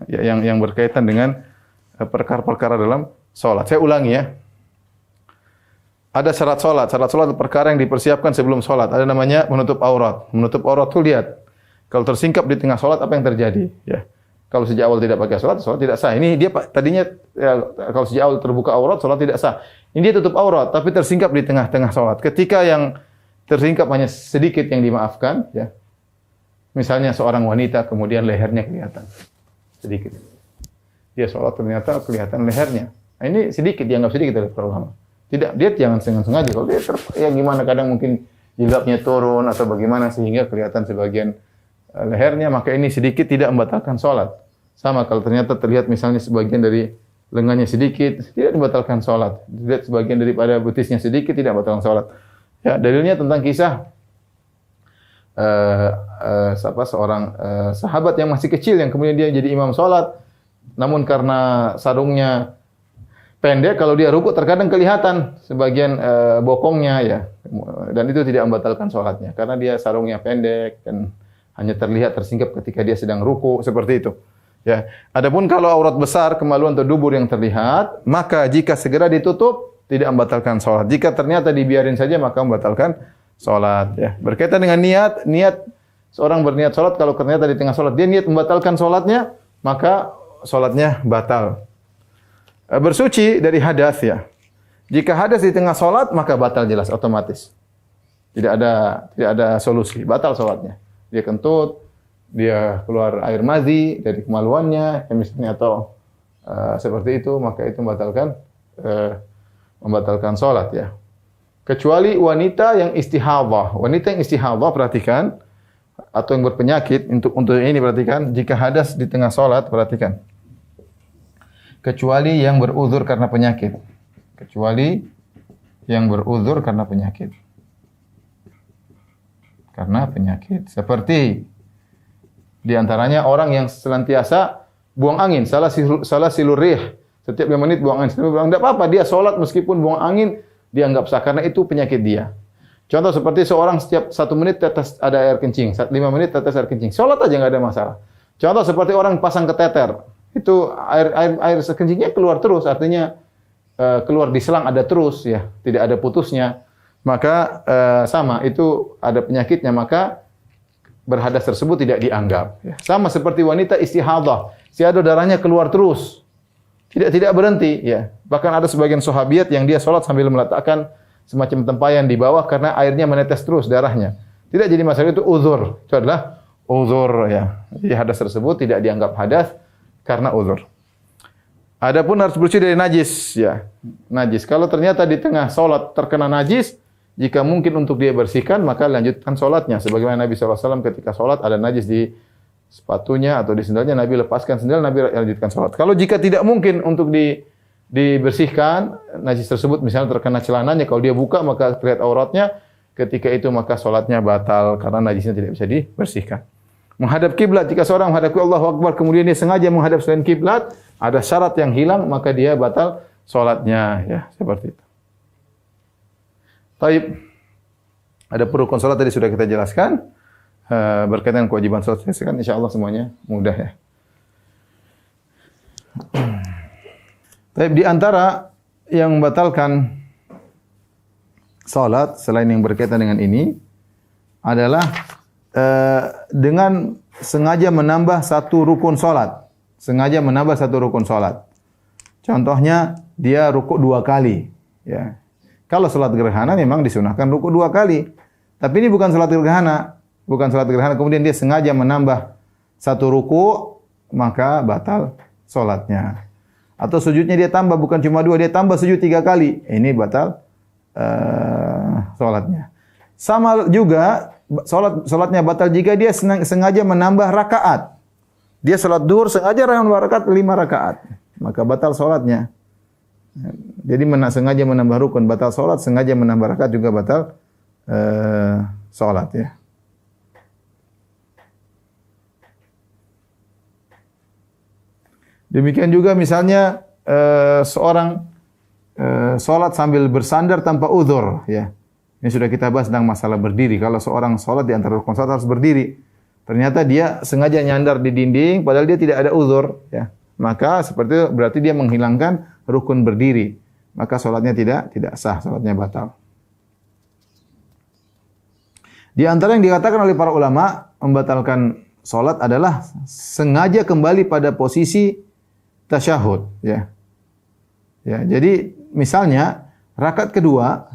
Yang berkaitan dengan perkara-perkara dalam sholat. Saya ulangi ya. Ada syarat sholat. Syarat sholat perkara yang dipersiapkan sebelum sholat. Ada namanya menutup aurat. Menutup aurat itu lihat. Kalau tersingkap di tengah sholat apa yang terjadi? Ya. Kalau sejak awal tidak pakai sholat tidak sah. Ini dia tadinya ya, kalau sejak awal terbuka aurat, sholat tidak sah. Ini dia tutup aurat, tapi tersingkap di tengah-tengah sholat. Ketika yang tersingkap hanya sedikit yang dimaafkan, ya. Misalnya seorang wanita kemudian lehernya kelihatan sedikit. Dia sholat ternyata kelihatan lehernya. Nah, ini sedikit, dianggap sedikit oleh para ulama. Tidak, dia jangan sengaja. Kalau dia ya gimana, kadang mungkin jilbabnya turun atau bagaimana sehingga kelihatan sebagian lehernya, maka ini sedikit tidak membatalkan sholat. Sama kalau ternyata terlihat misalnya sebagian dari lengannya sedikit, tidak membatalkan sholat. Dilihat sebagian daripada betisnya sedikit, tidak membatalkan sholat. Ya, dalilnya tentang kisah seorang sahabat yang masih kecil yang kemudian dia jadi imam sholat, namun karena sarungnya pendek, kalau dia rukuk terkadang kelihatan sebagian bokongnya, ya, dan itu tidak membatalkan sholatnya karena dia sarungnya pendek dan hanya terlihat tersingkap ketika dia sedang rukuk, seperti itu. Ya, adapun kalau aurat besar, kemaluan atau dubur yang terlihat, maka jika segera ditutup tidak membatalkan sholat. Jika ternyata dibiarin saja maka membatalkan sholat. Ya, berkaitan dengan niat seorang berniat sholat, kalau ternyata di tengah sholat dia niat membatalkan sholatnya, maka sholatnya batal. Bersuci dari hadas, ya. Jika hadas di tengah sholat maka batal jelas, otomatis. Tidak ada solusi, batal sholatnya. Dia kentut, dia keluar air madhi dari kemaluannya, misalnya, atau seperti itu, maka itu membatalkan sholat, ya. Kecuali wanita yang istihadhah. Wanita yang istihadhah, perhatikan, atau yang berpenyakit, untuk ini perhatikan, jika hadas di tengah sholat, perhatikan. Kecuali yang beruzur karena penyakit. Kecuali yang beruzur karena penyakit. Karena penyakit. Seperti di antaranya orang yang senantiasa buang angin, salah silur rih. Setiap 5 menit buang angin. Tidak apa-apa, dia sholat meskipun buang angin, dianggap sah karena itu penyakit dia. Contoh seperti seorang setiap 1 menit tetes ada air kencing, 5 menit tetes air kencing. Sholat aja nggak ada masalah. Contoh seperti orang pasang kateter, itu air kencingnya keluar terus, artinya keluar di selang ada terus, ya, tidak ada putusnya. Maka sama, itu ada penyakitnya, maka berhadas tersebut tidak dianggap. Ya. Sama seperti wanita istihadhah, istihadah darahnya keluar terus, tidak berhenti. Ya. Bahkan ada sebagian sahabiat yang dia sholat sambil meletakkan semacam tempayan di bawah karena airnya menetes terus darahnya. Tidak jadi masalah, itu uzur. Itu adalah uzur, ya. Jadi hadas tersebut tidak dianggap hadas karena uzur. Adapun harus bersih dari najis, ya. Najis. Kalau ternyata di tengah sholat terkena najis, jika mungkin untuk dia bersihkan, maka lanjutkan sholatnya. Sebagaimana Nabi SAW ketika sholat ada najis di sepatunya atau di sendalnya, Nabi lepaskan sendal, Nabi lanjutkan sholat. Kalau jika tidak mungkin untuk dibersihkan, najis tersebut misalnya terkena celananya, kalau dia buka maka terlihat auratnya, ketika itu maka sholatnya batal karena najisnya tidak bisa dibersihkan. Menghadap kiblat, jika seorang menghadap Allahu Akbar kemudian dia sengaja menghadap selain kiblat, ada syarat yang hilang, maka dia batal sholatnya, ya, seperti itu. Taib. Ada rukun salat tadi sudah kita jelaskan. Berkaitan dengan kewajiban salat, insyaallah semuanya mudah, ya. Taib, di antara yang membatalkan salat selain yang berkaitan dengan ini adalah dengan sengaja menambah satu rukun salat. Sengaja menambah satu rukun salat. Contohnya dia rukuk 2 kali, ya. Kalau salat gerhana memang disunahkan rukuk 2 kali. Tapi ini bukan salat gerhana. Bukan salat gerhana. Kemudian dia sengaja menambah satu rukuk, maka batal salatnya. Atau sujudnya dia tambah, bukan cuma 2, dia tambah sujud 3 kali. Ini batal salatnya. Sama juga salatnya batal jika dia sengaja menambah rakaat. Dia salat duhur sengaja menambah rakaat 5 rakaat. Maka batal salatnya. Jadi sengaja menambah rukun batal salat, sengaja menambah rakaat juga batal salat, ya. Demikian juga misalnya seorang salat sambil bersandar tanpa uzur, ya. Ini sudah kita bahas tentang masalah berdiri. Kalau seorang salat di antara rukun salat harus berdiri. Ternyata dia sengaja nyandar di dinding padahal dia tidak ada uzur, ya. Maka seperti itu berarti dia menghilangkan rukun berdiri. Maka salatnya tidak sah, salatnya batal. Di antara yang dikatakan oleh para ulama membatalkan salat adalah sengaja kembali pada posisi tasyahud, ya. Ya, jadi misalnya rakaat kedua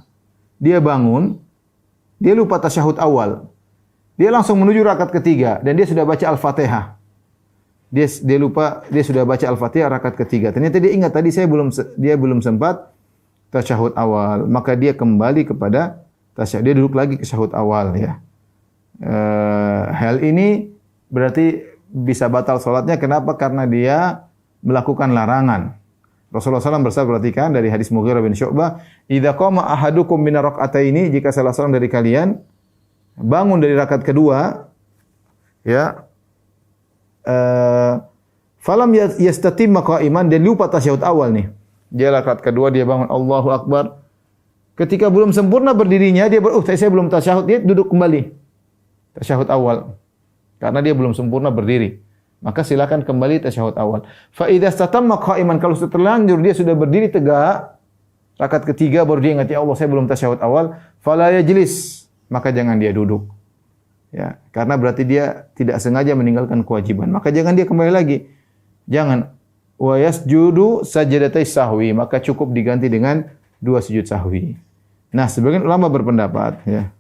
dia bangun Dia lupa tasyahud awal. Dia langsung menuju rakaat ketiga dan dia sudah baca Al-Fatihah. Dia lupa dia sudah baca Al-Fatihah rakaat ketiga. Ternyata dia ingat tadi dia belum sempat tasyahud awal, maka dia kembali kepada tasyahud. Dia duduk lagi ke tasyahud awal ya. Hal ini berarti bisa batal salatnya. Kenapa? Karena dia melakukan larangan. Rasulullah SAW bersabda, perhatikan dari hadis Mughirah bin Syu'bah, "Idza qama ahadukum min rak'ataini," jika salah seorang dari kalian bangun dari rakaat kedua, ya, falam yastatimma qa'iman, dia lupa tasyahud awal nih. Dia rakaat kedua, dia bangun Allahu Akbar. Ketika belum sempurna berdirinya, dia saya belum tasyahud, dia duduk kembali. Tasyahud awal. Karena dia belum sempurna berdiri. Maka silakan kembali tasyahud awal. Fa idza istatamma qa'iman, kalau sudah terlanjur dia sudah berdiri tegak, rakaat ketiga baru dia ingat, ya Allah saya belum tasyahud awal, fala yajlis, maka jangan dia duduk. Ya, karena berarti dia tidak sengaja meninggalkan kewajiban. Maka jangan dia kembali lagi. Jangan. Wa yasjudu sajdatai sahwi, maka cukup diganti dengan 2 sujud sahwi. Nah, sebagian ulama berpendapat ya,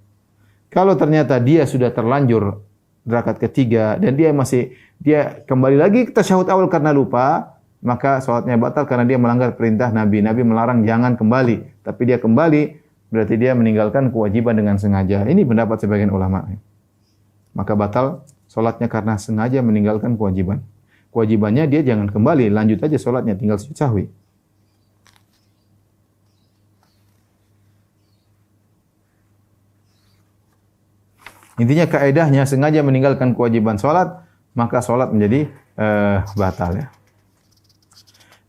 kalau ternyata dia sudah terlanjur rakaat ketiga dan dia kembali lagi ke tasyahud awal karena lupa, maka salatnya batal karena dia melanggar perintah Nabi. Nabi melarang jangan kembali, tapi dia kembali berarti dia meninggalkan kewajiban dengan sengaja. Ini pendapat sebagian ulama. Maka batal salatnya karena sengaja meninggalkan kewajiban. Kewajibannya dia jangan kembali, lanjut aja salatnya, tinggal sujud sahwi. Intinya kaedahnya sengaja meninggalkan kewajiban salat, maka salat menjadi batal ya.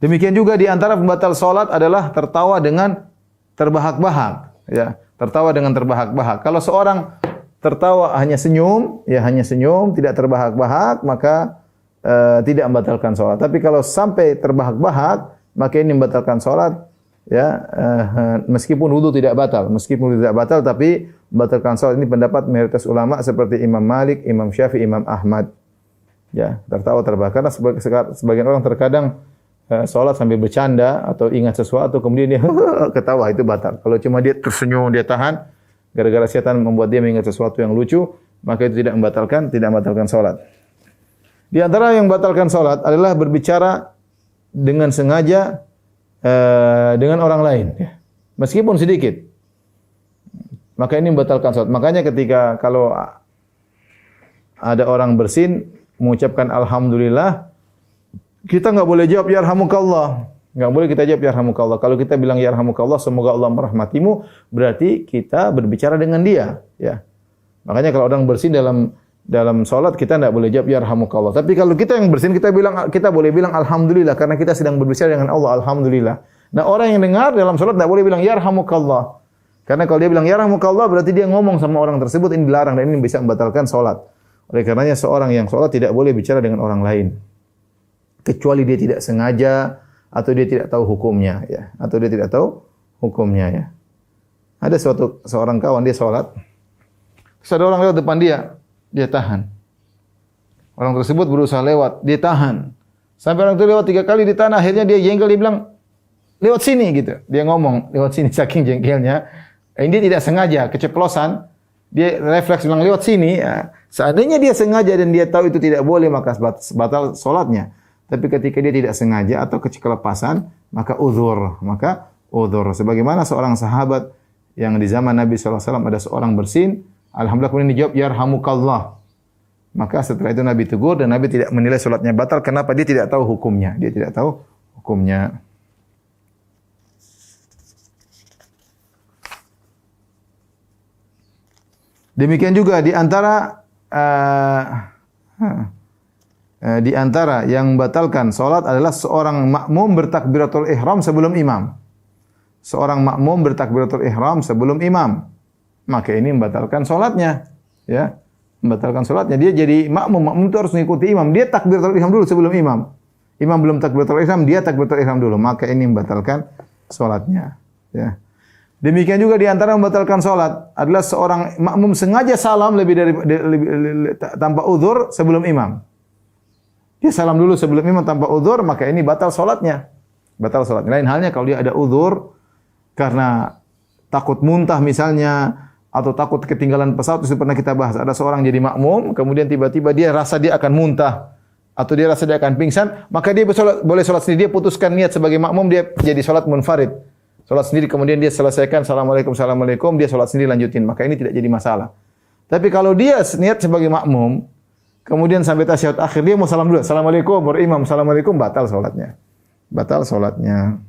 Demikian juga di antara pembatal salat adalah tertawa dengan terbahak-bahak ya, tertawa dengan terbahak-bahak. Kalau seorang tertawa hanya senyum, ya hanya senyum, tidak terbahak-bahak, maka tidak membatalkan salat. Tapi kalau sampai terbahak-bahak, maka ini membatalkan salat ya, meskipun wudu tidak batal, tapi membatalkan salat. Ini pendapat mayoritas ulama seperti Imam Malik, Imam Syafi'i, Imam Ahmad. Ya, tertawa terbahak. Karena sebagian orang terkadang salat sambil bercanda atau ingat sesuatu kemudian dia ketawa, itu batal. Kalau cuma dia tersenyum, dia tahan gara-gara setan membuat dia mengingat sesuatu yang lucu, maka itu tidak membatalkan salat. Di antara yang membatalkan salat adalah berbicara dengan sengaja dengan orang lain ya. Meskipun sedikit. Maka ini membatalkan salat. Makanya ketika kalau ada orang bersin mengucapkan alhamdulillah, kita enggak boleh jawab yarhamukallah. Enggak boleh kita jawab yarhamukallah. Kalau kita bilang yarhamukallah, semoga Allah merahmatimu, berarti kita berbicara dengan dia, ya. Makanya kalau orang bersin dalam salat kita enggak boleh jawab yarhamukallah. Tapi kalau kita yang bersin kita boleh bilang alhamdulillah karena kita sedang berbicara dengan Allah, alhamdulillah. Nah, orang yang dengar dalam salat enggak boleh bilang yarhamukallah. Karena kalau dia bilang yarhamukallah berarti dia ngomong sama orang tersebut, ini dilarang dan ini bisa membatalkan salat. Oleh karenanya seorang yang salat tidak boleh bicara dengan orang lain. Kecuali dia tidak sengaja atau dia tidak tahu hukumnya ya, ya. Ada seorang kawan dia salat. Terus ada orang lewat depan dia tahan. Orang tersebut berusaha lewat, dia tahan. Sampai orang itu lewat 3 kali ditahan, akhirnya dia jengkel, dia bilang lewat sini gitu. Dia ngomong lewat sini saking jengkelnya. Ini tidak sengaja, keceplosan. Dia refleks bilang lewat sini. Ya. Seandainya dia sengaja dan dia tahu itu tidak boleh, maka batal salatnya. Tapi ketika dia tidak sengaja atau kelepasan, maka uzur. Sebagaimana seorang sahabat yang di zaman Nabi SAW ada seorang bersin, alhamdulillah kemudian dijawab yarhamukallah. Maka setelah itu Nabi tegur dan Nabi tidak menilai salatnya batal. Kenapa? Dia tidak tahu hukumnya. Demikian juga di antara yang membatalkan salat adalah seorang makmum bertakbiratul ihram sebelum imam. Maka ini membatalkan salatnya, ya. Dia jadi makmum itu harus mengikuti imam. Dia takbiratul ihram dulu sebelum imam. Imam belum takbiratul ihram, dia takbiratul ihram dulu. Maka ini membatalkan salatnya, ya. Demikian juga di antara membatalkan salat adalah seorang makmum sengaja salam tanpa uzur sebelum imam. Dia salam dulu sebelum imam tanpa uzur, maka ini batal salatnya. Lain halnya kalau dia ada uzur karena takut muntah misalnya, atau takut ketinggalan pesawat, itu pernah kita bahas. Ada seorang jadi makmum, kemudian tiba-tiba dia rasa dia akan muntah atau dia rasa dia akan pingsan, maka dia boleh sholat sendiri. Dia putuskan niat sebagai makmum, dia jadi sholat munfarid. Sholat sendiri, kemudian dia selesaikan, Assalamualaikum, Assalamualaikum, dia sholat sendiri lanjutin. Maka ini tidak jadi masalah. Tapi kalau dia niat sebagai makmum, kemudian sampai tasyahud akhir, dia mau salam dulu. Assalamualaikum, berimam, Assalamualaikum, batal sholatnya. Batal sholatnya.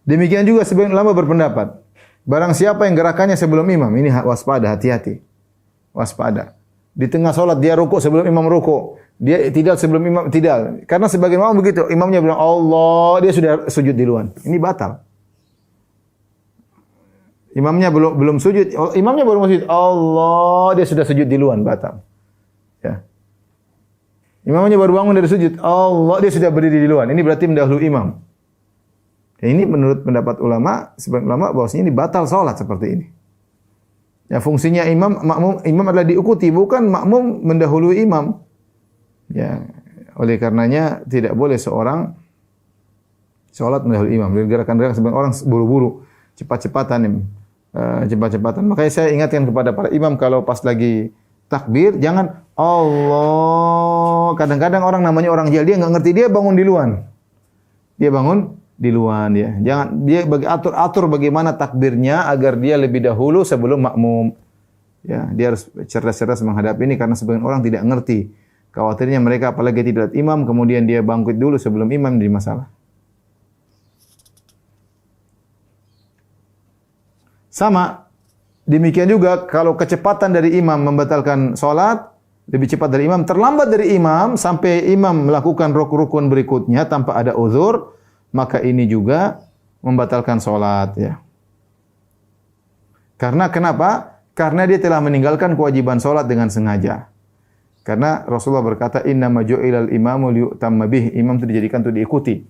Demikian juga sebagian ulama berpendapat, barang siapa yang gerakannya sebelum imam, ini waspada, hati-hati. Waspada. Di tengah sholat dia rukuk sebelum imam rukuk. Dia tidak sebelum imam tidak. Karena sebagian ulama begitu, imamnya bilang Allah, dia sudah sujud duluan. Ini batal. Imamnya belum sujud, imamnya baru sujud. Allah, dia sudah sujud duluan, batal. Ya. Imamnya baru bangun dari sujud. Allah, dia sudah berdiri duluan. Ini berarti mendahului imam. Ini menurut pendapat ulama, sebagian ulama bahwasanya ini batal salat seperti ini. Ya, fungsinya imam adalah diikuti, bukan makmum mendahului imam. Ya, oleh karenanya tidak boleh seorang salat mendahului imam. Gerakan-gerakan sebagian orang buru-buru, cepat-cepatan. Makanya saya ingatkan kepada para imam kalau pas lagi takbir jangan Allah. Kadang-kadang orang namanya orang jahil, dia enggak ngerti, dia bangun duluan. Dia bangun duluan ya. Jangan dia atur bagaimana takbirnya agar dia lebih dahulu sebelum makmum. Ya, dia harus cerdas-cerdas menghadapi ini karena sebagian orang tidak ngerti. Khawatirnya mereka apalagi tidak imam kemudian dia bangkit dulu sebelum imam, jadi masalah. Sama demikian juga kalau kecepatan dari imam membatalkan salat, lebih cepat dari imam, terlambat dari imam sampai imam melakukan rukun berikutnya tanpa ada uzur, maka ini juga membatalkan salat ya. Karena kenapa? Karena dia telah meninggalkan kewajiban salat dengan sengaja. Karena Rasulullah berkata innama ju'ilal imamu liyu'tamma bih, imam itu dijadikan untuk diikuti.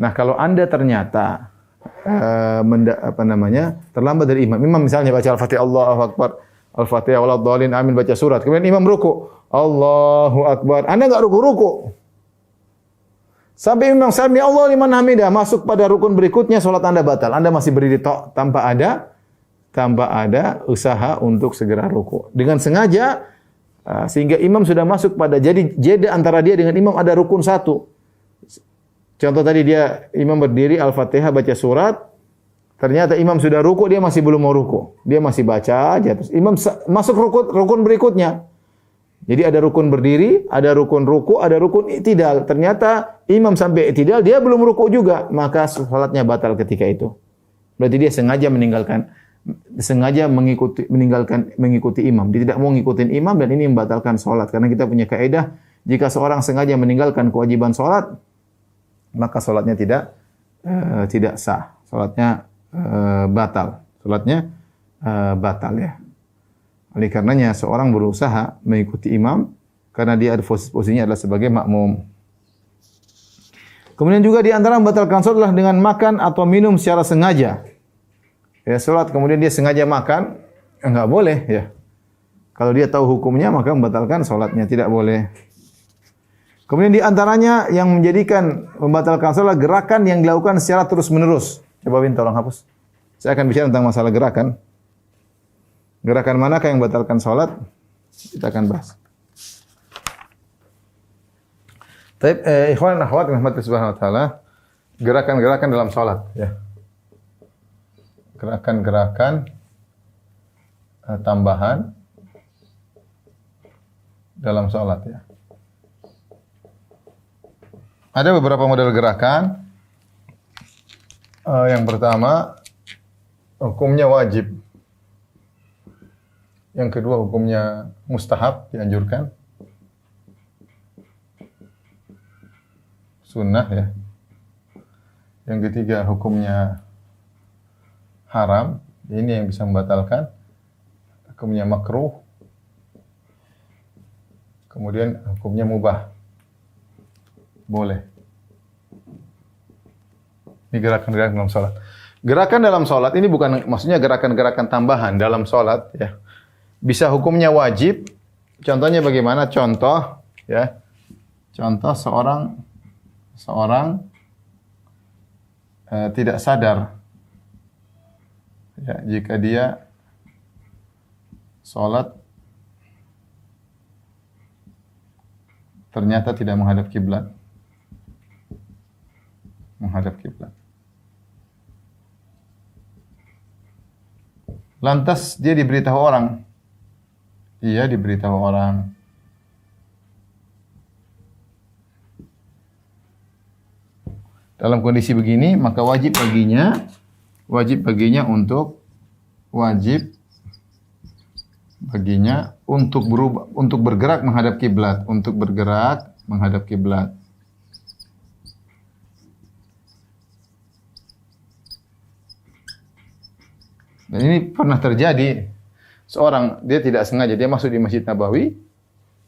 Nah, kalau Anda ternyata terlambat dari imam. Imam misalnya baca Al-Fatihah, Allahu Akbar, Al-Fatihah waladhdallin, amin, baca surat. Kemudian imam ruku, Allahu Akbar. Anda enggak ruku-ruku. Sampai imam sami Allah liman hamidah, masuk pada rukun berikutnya, salat Anda batal. Anda masih berdiri tok tanpa ada usaha untuk segera ruku. Dengan sengaja sehingga imam sudah masuk pada jadi jeda antara dia dengan imam ada rukun satu. Contoh tadi imam berdiri Al-Fatihah baca surat, ternyata imam sudah ruku, dia masih belum mau ruku. Dia masih baca aja terus imam masuk rukun berikutnya. Jadi ada rukun berdiri, ada rukun ruku, ada rukun i'tidal. Ternyata imam sampai i'tidal dia belum ruku juga, maka salatnya batal ketika itu. Berarti dia sengaja mengikuti imam. Dia tidak mau ngikutin imam dan ini membatalkan salat. Karena kita punya kaidah, jika seorang sengaja meninggalkan kewajiban salat, maka salatnya tidak sah. Salatnya batal. Salatnya batal ya. Oleh karenanya seorang berusaha mengikuti imam karena dia ada posisinya adalah sebagai makmum. Kemudian juga di antara membatalkan salat adalah dengan makan atau minum secara sengaja. Ya, salat kemudian dia sengaja makan, enggak boleh ya. Kalau dia tahu hukumnya maka membatalkan salatnya, tidak boleh. Kemudian di antaranya yang menjadikan membatalkan salat gerakan yang dilakukan secara terus-menerus. Coba Win tolong hapus. Saya akan bicara tentang masalah gerakan. Gerakan manakah yang membatalkan salat? Kita akan bahas. Baik, ikhwan dan akhwat rahmatullahi subhanahu wa taala, gerakan-gerakan dalam salat ya. Gerakan-gerakan tambahan dalam salat ya. Ada beberapa model gerakan. Yang pertama, hukumnya wajib. Yang kedua, hukumnya mustahab, dianjurkan. Sunnah ya. Yang ketiga, hukumnya haram. Ini yang bisa membatalkan. Hukumnya makruh. Kemudian hukumnya mubah. Boleh. Ini gerakan-gerakan dalam salat. Gerakan dalam salat ini bukan maksudnya gerakan-gerakan tambahan dalam salat ya. Bisa hukumnya wajib. Contohnya bagaimana? Contoh ya. Contoh seorang tidak sadar Ya, jika dia salat ternyata tidak menghadap kiblat. Menghadap kiblat. Lantas dia diberitahu orang. Iya, diberitahu orang. Dalam kondisi begini, maka wajib baginya untuk berubah, untuk bergerak menghadap kiblat, Dan ini pernah terjadi. Seorang dia tidak sengaja dia masuk di Masjid Nabawi.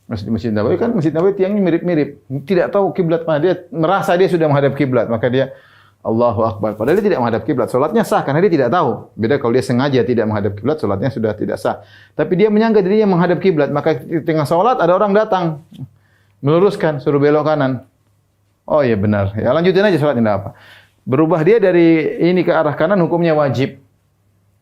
Kan Masjid Nabawi tiangnya mirip-mirip. Tidak tahu kiblat mana. Dia merasa dia sudah menghadap kiblat, maka dia Allahu Akbar. Padahal dia tidak menghadap kiblat. Salatnya sah karena dia tidak tahu. Beda kalau dia sengaja tidak menghadap kiblat, salatnya sudah tidak sah. Tapi dia menyangka dirinya menghadap kiblat, maka di tengah salat ada orang datang meluruskan, suruh belok kanan. Oh iya benar. Ya lanjutin aja salat, tidak apa. Berubah dia dari ini ke arah kanan hukumnya wajib.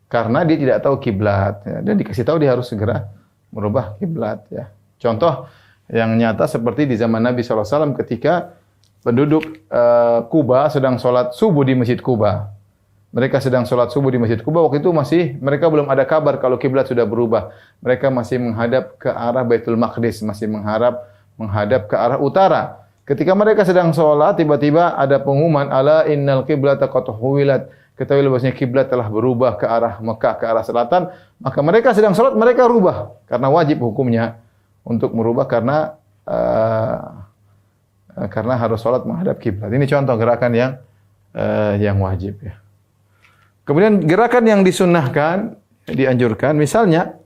Karena dia tidak tahu kiblat, ya. Dan dikasih tahu dia harus segera merubah kiblat. Ya. Contoh yang nyata seperti di zaman Nabi SAW ketika penduduk Kuba sedang sholat subuh di Masjid Kuba. Mereka sedang sholat subuh di Masjid Kuba. Waktu itu mereka belum ada kabar kalau kiblat sudah berubah. Mereka masih menghadap ke arah Baitul Maqdis, masih menghadap ke arah utara. Ketika mereka sedang sholat, tiba-tiba ada pengumuman, ala innal qiblata qad huwilat. Ketahuilah bahwasanya kiblat telah berubah ke arah Mekah, ke arah selatan. Maka mereka sedang sholat, mereka rubah. Karena wajib hukumnya untuk merubah karena harus sholat menghadap kiblat. Ini contoh gerakan yang wajib. Ya. Kemudian gerakan yang disunnahkan, dianjurkan, misalnya,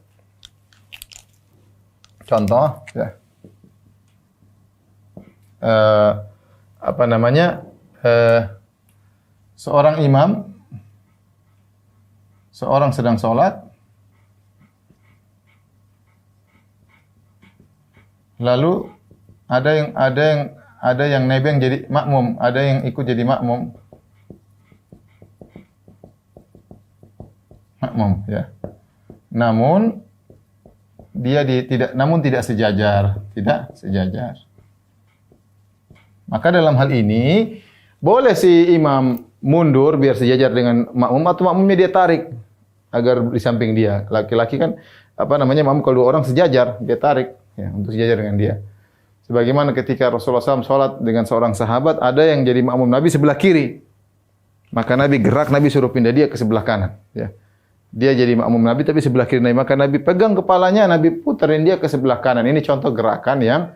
contoh, ya, seorang imam, seorang sedang sholat, lalu ada yang nebeng jadi makmum, ada yang ikut jadi makmum, ya. Namun tidak sejajar. Maka dalam hal ini boleh si imam mundur biar sejajar dengan makmum atau makmumnya dia tarik agar di samping dia. Laki-laki kan makmum kalau dua orang sejajar, dia tarik ya untuk sejajar dengan dia. Sebagaimana ketika Rasulullah SAW sholat dengan seorang sahabat, ada yang jadi makmum Nabi sebelah kiri. Maka Nabi gerak, Nabi suruh pindah dia ke sebelah kanan. Ya. Dia jadi makmum Nabi tapi sebelah kiri Nabi. Maka Nabi pegang kepalanya, Nabi puterin dia ke sebelah kanan. Ini contoh gerakan yang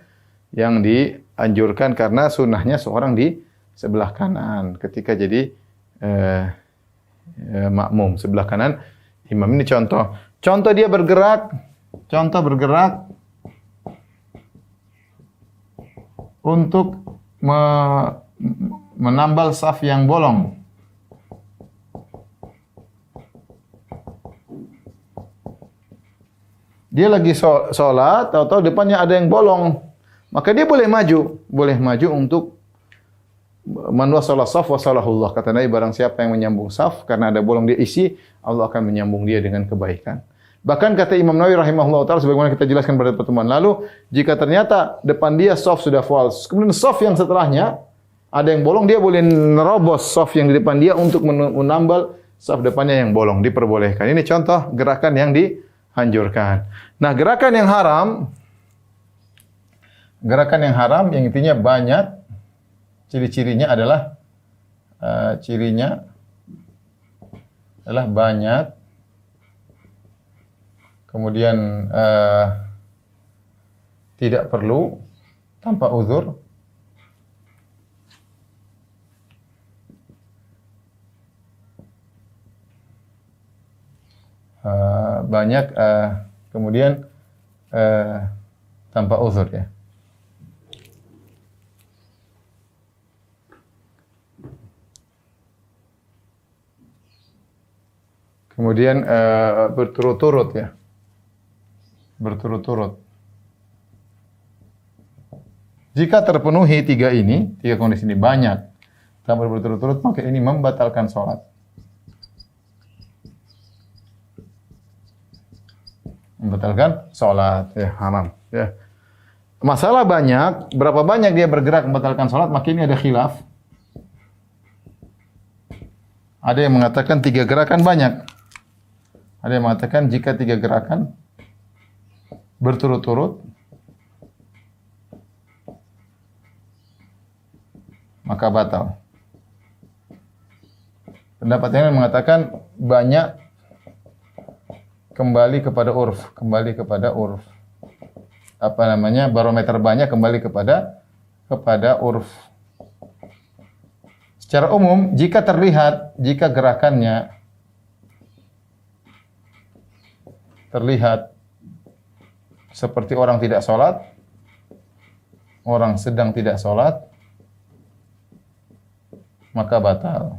dianjurkan karena sunnahnya seorang di sebelah kanan ketika jadi makmum sebelah kanan imam. Ini contoh dia bergerak untuk menambal saf yang bolong. Dia lagi sholat, tahu-tahu depannya ada yang bolong. Maka dia boleh maju untuk man wasalah saf wasalahullah. Kata Nabi, barang siapa yang menyambung saf karena ada bolong dia isi, Allah akan menyambung dia dengan kebaikan. Bahkan kata Imam Nawawi rahimahullah ta'ala, sebagaimana kita jelaskan pada pertemuan lalu, jika ternyata depan dia saf sudah false, kemudian saf yang setelahnya ada yang bolong, dia boleh nerobos saf yang di depan dia untuk menambal saf depannya yang bolong, diperbolehkan. Ini contoh gerakan yang dianjurkan. Nah, gerakan yang haram yang intinya banyak, ciri-cirinya adalah banyak. Kemudian tidak perlu tanpa uzur. Kemudian tanpa uzur ya. Kemudian berturut-turut ya. Berturut-turut. Jika terpenuhi tiga kondisi ini banyak tanpa berturut-turut, maka ini membatalkan sholat. Membatalkan sholat, ya haram. Ya. Masalah banyak, berapa banyak dia bergerak membatalkan sholat, maka ini ada khilaf. Ada yang mengatakan 3 gerakan banyak. Ada yang mengatakan jika 3 gerakan berturut-turut, maka batal. Pendapat yang mengatakan banyak kembali kepada urf, barometer banyak kembali kepada urf. Secara umum, jika gerakannya terlihat seperti orang tidak sholat, orang sedang tidak sholat, maka batal.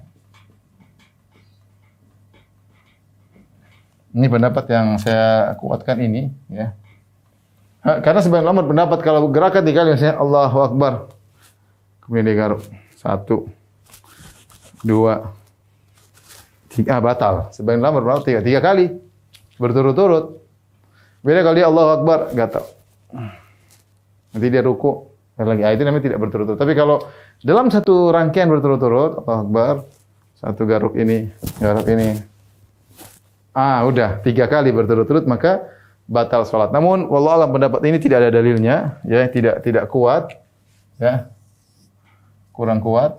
Ini pendapat yang saya kuatkan ini, ya. Karena sebagian ulama berpendapat kalau gerakan 3 kali, misalnya Allahu Akbar, kemudian digaruk 1, 2, 3, batal. Sebagian ulama berpendapat 3 kali berturut-turut. Beda kalau dia Allahu Akbar, gatal. Nanti dia ruku, lagi. Itu namanya tidak berturut-turut. Tapi kalau dalam satu rangkaian berturut-turut, Allahu Akbar, 1 garuk ini. Udah 3 kali berturut-turut maka batal salat. Namun wallahu alam pendapat ini tidak ada dalilnya, ya, tidak kuat, ya. Kurang kuat.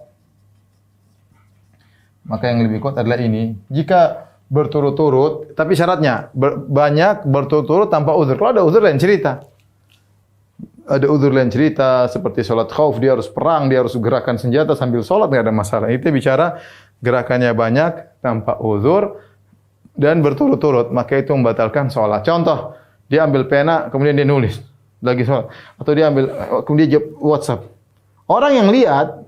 Maka yang lebih kuat adalah ini. Jika berturut-turut, tapi syaratnya banyak berturut-turut tanpa uzur. Kalau ada uzur lain cerita. Ada uzur lain cerita seperti salat khauf, dia harus perang, dia harus gerakan senjata sambil salat, enggak ada masalah. Itu bicara gerakannya banyak tanpa uzur dan berturut-turut, maka itu membatalkan sholat. Contoh, dia ambil pena, kemudian dia nulis lagi sholat. Atau dia ambil, kemudian dia jawab WhatsApp. Orang yang lihat,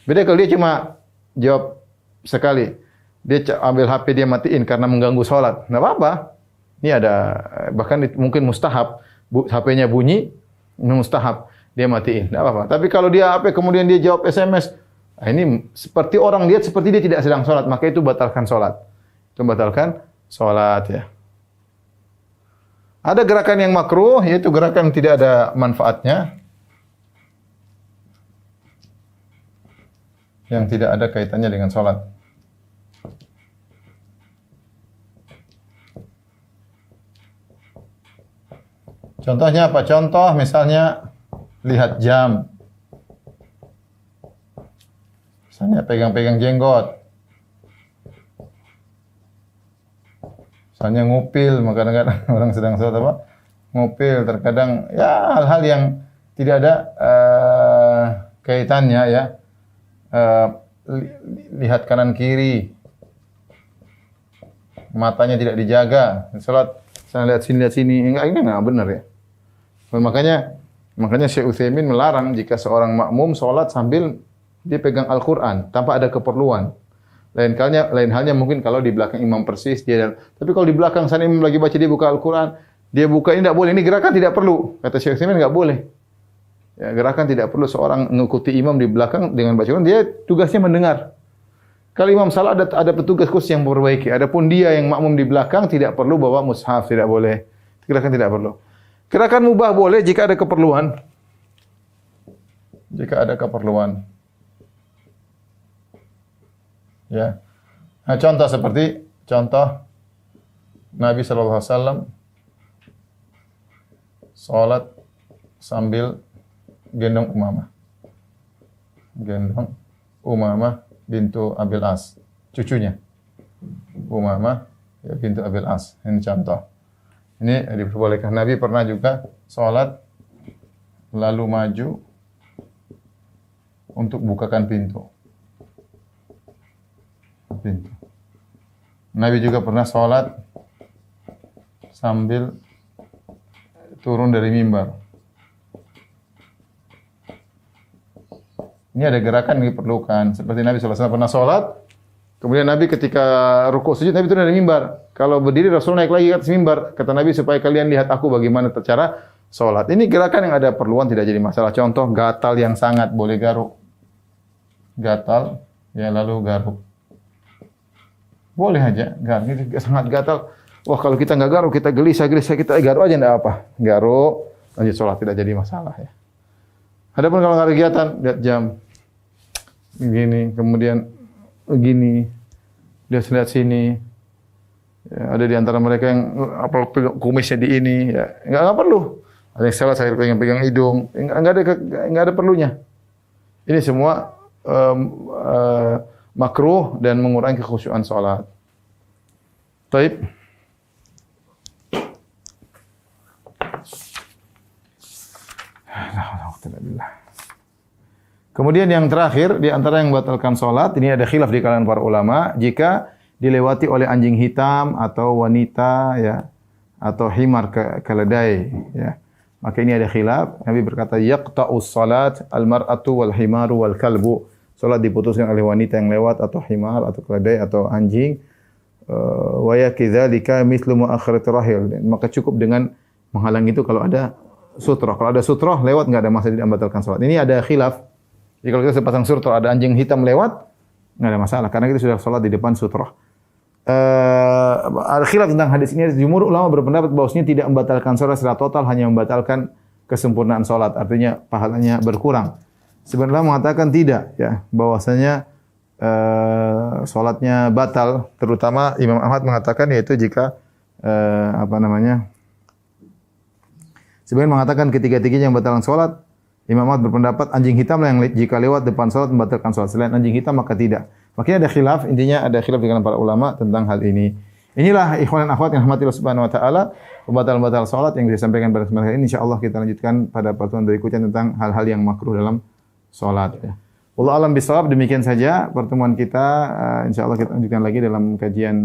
beda kalau dia cuma jawab sekali. Dia ambil HP, dia matiin karena mengganggu sholat. Nggak apa-apa. Ini ada, bahkan mungkin mustahab. HP-nya bunyi, mustahab. Dia matiin. Nggak apa-apa. Tapi kalau dia HP, kemudian dia jawab SMS, ini seperti orang lihat, seperti dia tidak sedang sholat. Maka itu batalkan sholat. Itu membatalkan sholat, ya. Ada gerakan yang makruh, yaitu gerakan yang tidak ada manfaatnya, yang tidak ada kaitannya dengan sholat. Contohnya apa? Contoh misalnya lihat jam, misalnya pegang-pegang jenggot. Misalnya ngupil, kadang-kadang orang sedang sholat apa? Ngupil, terkadang ya hal-hal yang tidak ada kaitannya, ya. Lihat kanan kiri, matanya tidak dijaga, sholat saya lihat sini, ini enggak benar, ya. Makanya Syekh Utsaimin melarang jika seorang makmum sholat sambil dia pegang Al-Qur'an tanpa ada keperluan. Lain halnya mungkin kalau di belakang imam persis dia. Tapi kalau di belakang sana imam lagi baca, dia buka Al-Quran, dia buka, ini tidak boleh. Ini gerakan tidak perlu. Kata Syekh Utsaimin enggak boleh. Ya, gerakan tidak perlu seorang mengikuti imam di belakang dengan baca Quran. Dia tugasnya mendengar. Kalau imam salah ada petugas khusus yang memperbaiki. Adapun dia yang makmum di belakang tidak perlu bawa mushaf, tidak boleh. Gerakan tidak perlu. Gerakan mubah boleh jika ada keperluan. Jika ada keperluan. Ya. Nah, contoh Nabi sallallahu alaihi wasallam salat sambil gendong Umamah bintu Abil As, cucunya. Umamah ya, bintu Abil As. Ini contoh. Ini diperbolehkan. Nabi pernah juga salat lalu maju untuk bukakan pintu. Nabi juga pernah sholat sambil turun dari mimbar. Ini ada gerakan yang diperlukan. Seperti Nabi SAW pernah sholat, kemudian Nabi ketika rukuk sujud, Nabi turun dari mimbar. Kalau berdiri, Rasul naik lagi ke atas mimbar. Kata Nabi, supaya kalian lihat aku bagaimana cara sholat. Ini gerakan yang ada perluan, tidak jadi masalah. Contoh, gatal yang sangat, boleh garuk. Gatal, ya lalu garuk. Boleh aja, sangat gatal. Wah, kalau kita nggak garuk, kita gelisah, kita garuk aja enggak apa. Garuk, lanjut sholat, tidak jadi masalah ya. Adapun kalau nggak ada kegiatan, lihat jam. Begini, kemudian begini. Dia lihat sini. Ya, ada di antara mereka yang apa kumisnya di ini, ya nggak perlu. Ada yang salah saya pegang hidung, nggak ada perlunya. Ini semua makruh dan mengurangi kekhusyuan salat. Taib. Kemudian yang terakhir di antara yang membatalkan salat, ini ada khilaf di kalangan para ulama, jika dilewati oleh anjing hitam atau wanita ya atau himar keledai ya. Maka ini ada khilaf. Nabi berkata yaqta'us salat al-mar'atu wal himaru wal kalbu. Salat diputuskan oleh wanita yang lewat atau himar atau keledai atau anjing. Wa yakdzalika mithlu mu'akhkharat rahil. Maka cukup dengan menghalang itu kalau ada sutrah. Kalau ada sutrah lewat enggak ada masalah, tidak membatalkan salat. Ini ada khilaf. Jadi kalau kita sepasang sutrah ada anjing hitam lewat enggak ada masalah karena kita sudah salat di depan sutrah. Ada khilaf tentang hadis ini. Jumhur ulama berpendapat bahwasanya tidak membatalkan salat secara total, hanya membatalkan kesempurnaan salat, artinya pahalanya berkurang. Sebenarnya mengatakan tidak ya, bahwasanya salatnya batal, terutama Imam Ahmad mengatakan yaitu jika sebenarnya mengatakan ketiga-tiganya yang membatalkan salat. Imam Ahmad berpendapat anjing hitam yang jika lewat depan salat membatalkan salat. Selain anjing hitam maka tidak. Makanya ada khilaf, intinya ada khilaf di kalangan para ulama tentang hal ini. Inilah ikhwan dan akhwat yang rahmati Allah Subhanahu wa taala, pembatal-pembatal salat yang bisa disampaikan pada kesempatan ini. Insyaallah kita lanjutkan pada pertemuan berikutnya tentang hal-hal yang makruh dalam salat ya. Wallahu alam bisawab, demikian saja pertemuan kita. Insyaallah kita lanjutkan lagi dalam kajian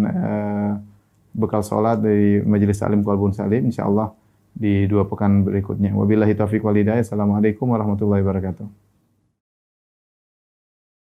bekal salat dari Majelis Taklim Qalbun Salim insyaallah di 2 pekan berikutnya. Wabillahi taufiq wal hidayah. Assalamualaikum warahmatullahi wabarakatuh.